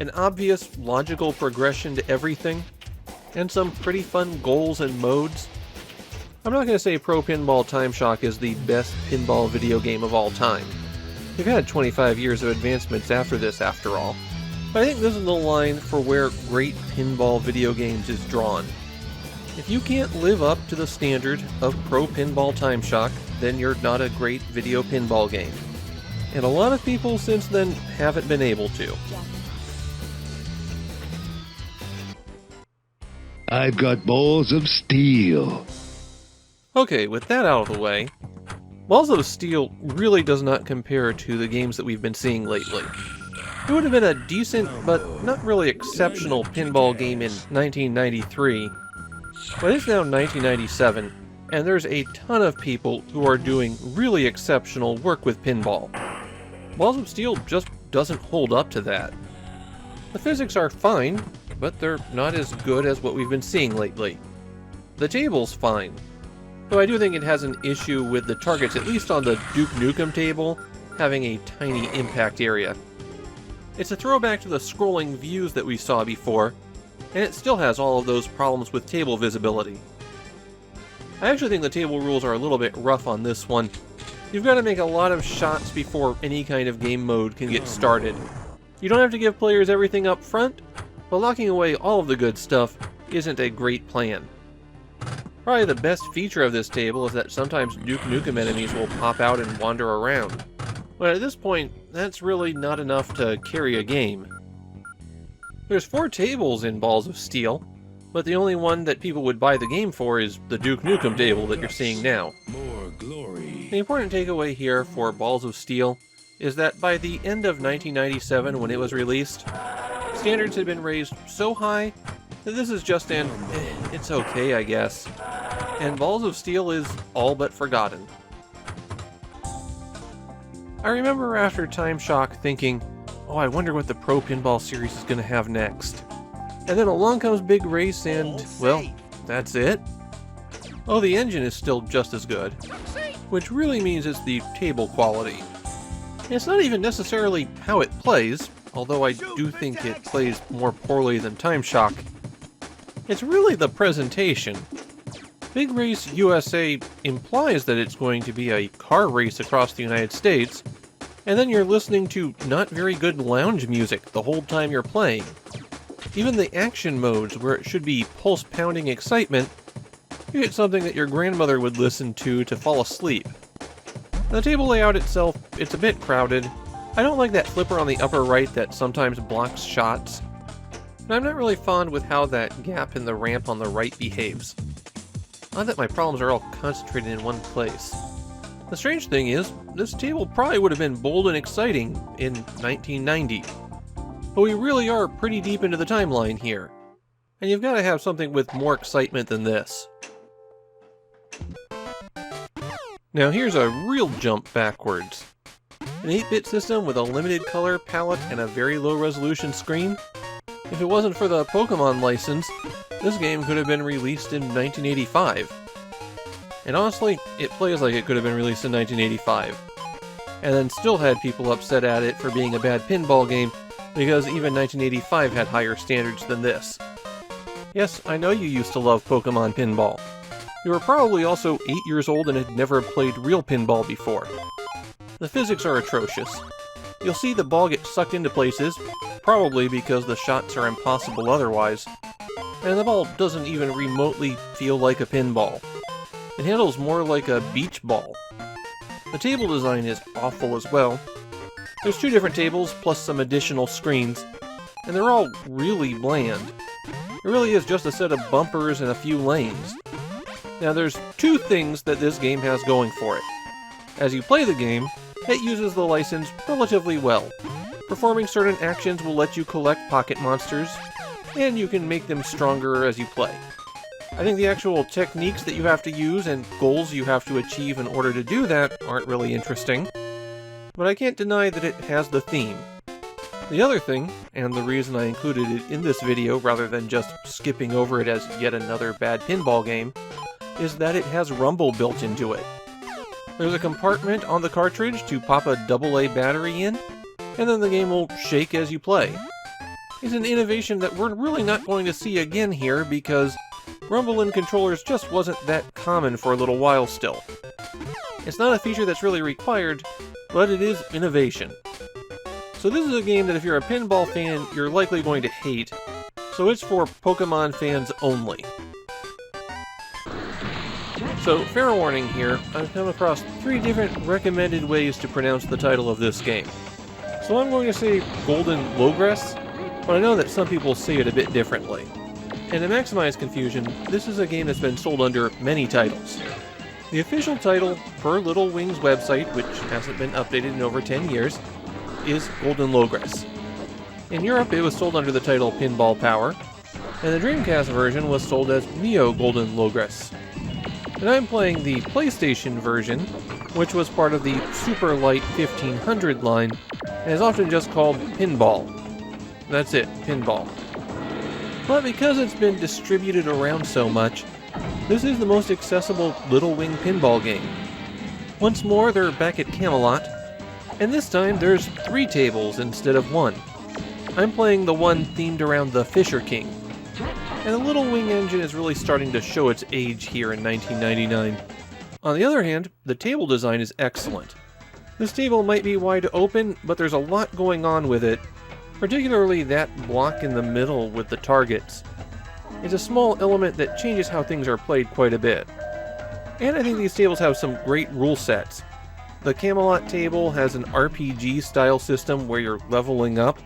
an obvious logical progression to everything, and some pretty fun goals and modes. I'm not going to say Pro Pinball Time Shock is the best pinball video game of all time. We've had 25 years of advancements after this, after all. But I think this is the line for where great pinball video games is drawn. If you can't live up to the standard of Pro Pinball Time Shock, then you're not a great video pinball game. And a lot of people since then haven't been able to. I've got balls of steel. Okay, with that out of the way, Balls of Steel really does not compare to the games that we've been seeing lately. It would have been a decent, but not really exceptional pinball game in 1993, but it's now 1997, and there's a ton of people who are doing really exceptional work with pinball. Balls of Steel just doesn't hold up to that. The physics are fine, but they're not as good as what we've been seeing lately. The table's fine, though I do think it has an issue with the targets, at least on the Duke Nukem table, having a tiny impact area. It's a throwback to the scrolling views that we saw before, and it still has all of those problems with table visibility. I actually think the table rules are a little bit rough on this one. You've got to make a lot of shots before any kind of game mode can get started. You don't have to give players everything up front, but locking away all of the good stuff isn't a great plan. Probably the best feature of this table is that sometimes Duke Nukem enemies will pop out and wander around. But at this point, that's really not enough to carry a game. There's 4 tables in Balls of Steel, but the only one that people would buy the game for is the Duke Nukem table that you're seeing now. More glory. The important takeaway here for Balls of Steel is that by the end of 1997, when it was released, standards had been raised so high that this is just an, it's okay, I guess. And Balls of Steel is all but forgotten. I remember after Time Shock thinking, oh, I wonder what the Pro Pinball series is going to have next. And then along comes Big Race and, well, that's it. Oh, the engine is still just as good, which really means it's the table quality. And it's not even necessarily how it plays, although I do think it plays more poorly than Time Shock. It's really the presentation. Big Race USA implies that it's going to be a car race across the United States, And then you're listening to not very good lounge music the whole time you're playing. Even the action modes, where it should be pulse-pounding excitement, you get something that your grandmother would listen to fall asleep. The table layout itself, it's a bit crowded. I don't like that flipper on the upper right that sometimes blocks shots. And I'm not really fond with how that gap in the ramp on the right behaves. Odd that my problems are all concentrated in one place. The strange thing is, this table probably would have been bold and exciting in 1990. But we really are pretty deep into the timeline here. And you've got to have something with more excitement than this. Now here's a real jump backwards. An 8-bit system with a limited color palette and a very low resolution screen? If it wasn't for the Pokemon license, this game could have been released in 1985. And honestly, it plays like it could have been released in 1985. And then still had people upset at it for being a bad pinball game, because even 1985 had higher standards than this. Yes, I know you used to love Pokemon Pinball. You were probably also 8 years old and had never played real pinball before. The physics are atrocious. You'll see the ball get sucked into places, probably because the shots are impossible otherwise, and the ball doesn't even remotely feel like a pinball. It handles more like a beach ball. The table design is awful as well. There's 2 different tables plus some additional screens, and they're all really bland. It really is just a set of bumpers and a few lanes. Now there's 2 things that this game has going for it. As you play the game, it uses the license relatively well. Performing certain actions will let you collect pocket monsters, and you can make them stronger as you play. I think the actual techniques that you have to use and goals you have to achieve in order to do that aren't really interesting, but I can't deny that it has the theme. The other thing, and the reason I included it in this video rather than just skipping over it as yet another bad pinball game, is that it has rumble built into it. There's a compartment on the cartridge to pop a AA battery in, and then the game will shake as you play. It's an innovation that we're really not going to see again here because rumble in controllers just wasn't that common for a little while still. It's not a feature that's really required, but it is innovation. So this is a game that if you're a pinball fan, you're likely going to hate, so it's for Pokemon fans only. So, fair warning here, I've come across 3 different recommended ways to pronounce the title of this game. So I'm going to say Golden Logress, but I know that some people say it a bit differently. And to maximize confusion, this is a game that's been sold under many titles. The official title, per Little Wing's website, which hasn't been updated in over 10 years, is Golden Logress. In Europe, it was sold under the title Pinball Power, and the Dreamcast version was sold as Neo Golden Logress. And I'm playing the PlayStation version, which was part of the Super Light 1500 line, and is often just called Pinball. That's it, Pinball. But because it's been distributed around so much, this is the most accessible Little Wing pinball game. Once more, they're back at Camelot, and this time there's 3 tables instead of 1. I'm playing the one themed around the Fisher King. And the Little Wing engine is really starting to show its age here in 1999. On the other hand, the table design is excellent. This table might be wide open, but there's a lot going on with it, particularly that block in the middle with the targets. It's a small element that changes how things are played quite a bit. And I think these tables have some great rule sets. The Camelot table has an RPG style system where you're leveling up,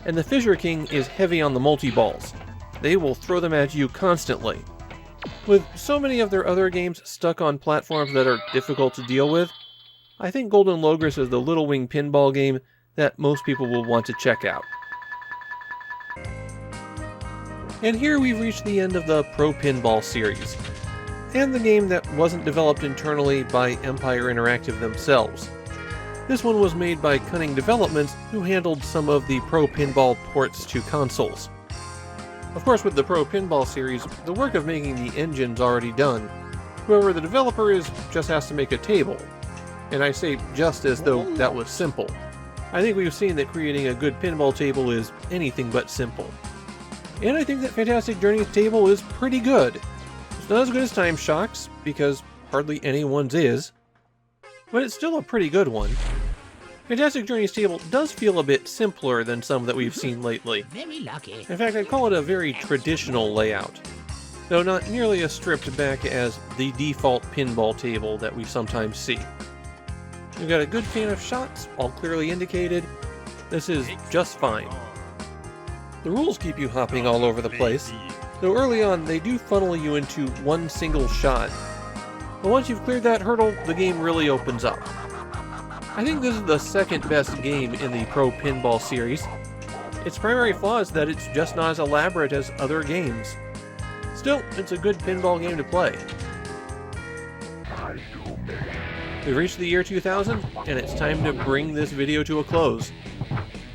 and the Fisher King is heavy on the multi-balls. They will throw them at you constantly. With so many of their other games stuck on platforms that are difficult to deal with, I think Golden Logress is the Little Wing pinball game that most people will want to check out. And here we've reached the end of the Pro Pinball series, and the game that wasn't developed internally by Empire Interactive themselves. This one was made by Cunning Developments, who handled some of the Pro Pinball ports to consoles. Of course, with the Pro Pinball series, the work of making the engine's already done. Whoever the developer is just has to make a table. And I say just as though that was simple. I think we've seen that creating a good pinball table is anything but simple. And I think that Fantastic Journey's table is pretty good. It's not as good as Time Shock's, because hardly anyone's is, but it's still a pretty good one. Fantastic Journey's table does feel a bit simpler than some that we've seen lately. Very lucky. In fact, I'd call it a very traditional layout, though not nearly as stripped back as the default pinball table that we sometimes see. We've got a good fan of shots, all clearly indicated. This is just fine. The rules keep you hopping all over the place, though early on they do funnel you into one single shot. But once you've cleared that hurdle, the game really opens up. I think this is the second best game in the Pro Pinball series. Its primary flaw is that it's just not as elaborate as other games. Still, it's a good pinball game to play. We've reached the year 2000, and it's time to bring this video to a close.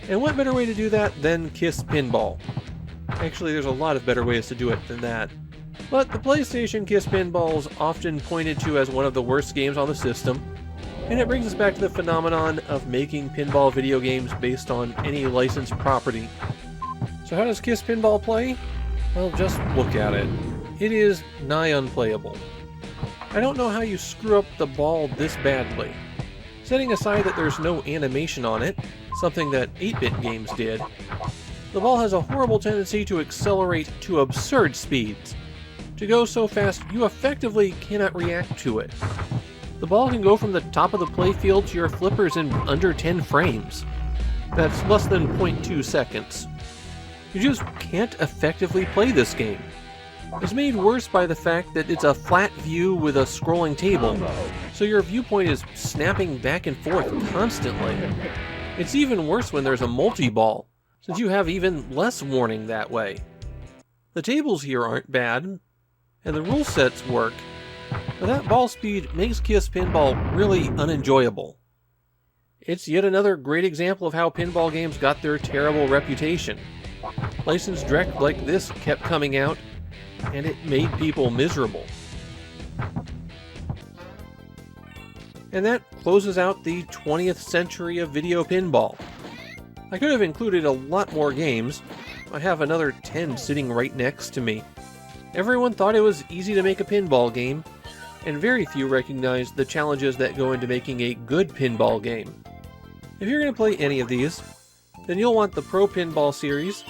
And what better way to do that than Kiss Pinball? Actually, there's a lot of better ways to do it than that. But the PlayStation Kiss Pinball is often pointed to as one of the worst games on the system, and it brings us back to the phenomenon of making pinball video games based on any licensed property. So how does Kiss Pinball play? Well, just look at it. It is nigh unplayable. I don't know how you screw up the ball this badly. Setting aside that there's no animation on it, something that 8-bit games did, the ball has a horrible tendency to accelerate to absurd speeds. To go so fast, you effectively cannot react to it. The ball can go from the top of the playfield to your flippers in under 10 frames. That's less than 0.2 seconds. You just can't effectively play this game. It's made worse by the fact that it's a flat view with a scrolling table, so your viewpoint is snapping back and forth constantly. It's even worse when there's a multi-ball, since you have even less warning that way. The tables here aren't bad, and the rule sets work, but that ball speed makes Kiss Pinball really unenjoyable. It's yet another great example of how pinball games got their terrible reputation. Licensed direct like this kept coming out, and it made people miserable. And that closes out the 20th century of video pinball. I could have included a lot more games. I have another 10 sitting right next to me. Everyone thought it was easy to make a pinball game, and very few recognized the challenges that go into making a good pinball game. If you're going to play any of these, then you'll want the Pro Pinball series,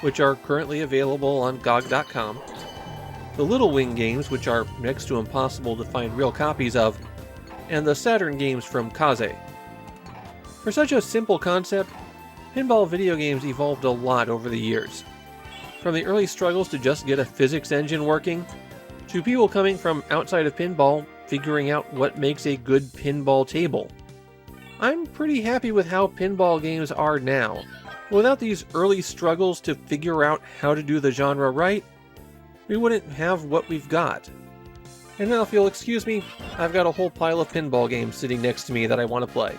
which are currently available on GOG.com, the Little Wing games, which are next to impossible to find real copies of, and the Saturn games from Kaze. For such a simple concept, pinball video games evolved a lot over the years. From the early struggles to just get a physics engine working, to people coming from outside of pinball figuring out what makes a good pinball table. I'm pretty happy with how pinball games are now. Without these early struggles to figure out how to do the genre right, we wouldn't have what we've got. And now if you'll excuse me, I've got a whole pile of pinball games sitting next to me that I want to play.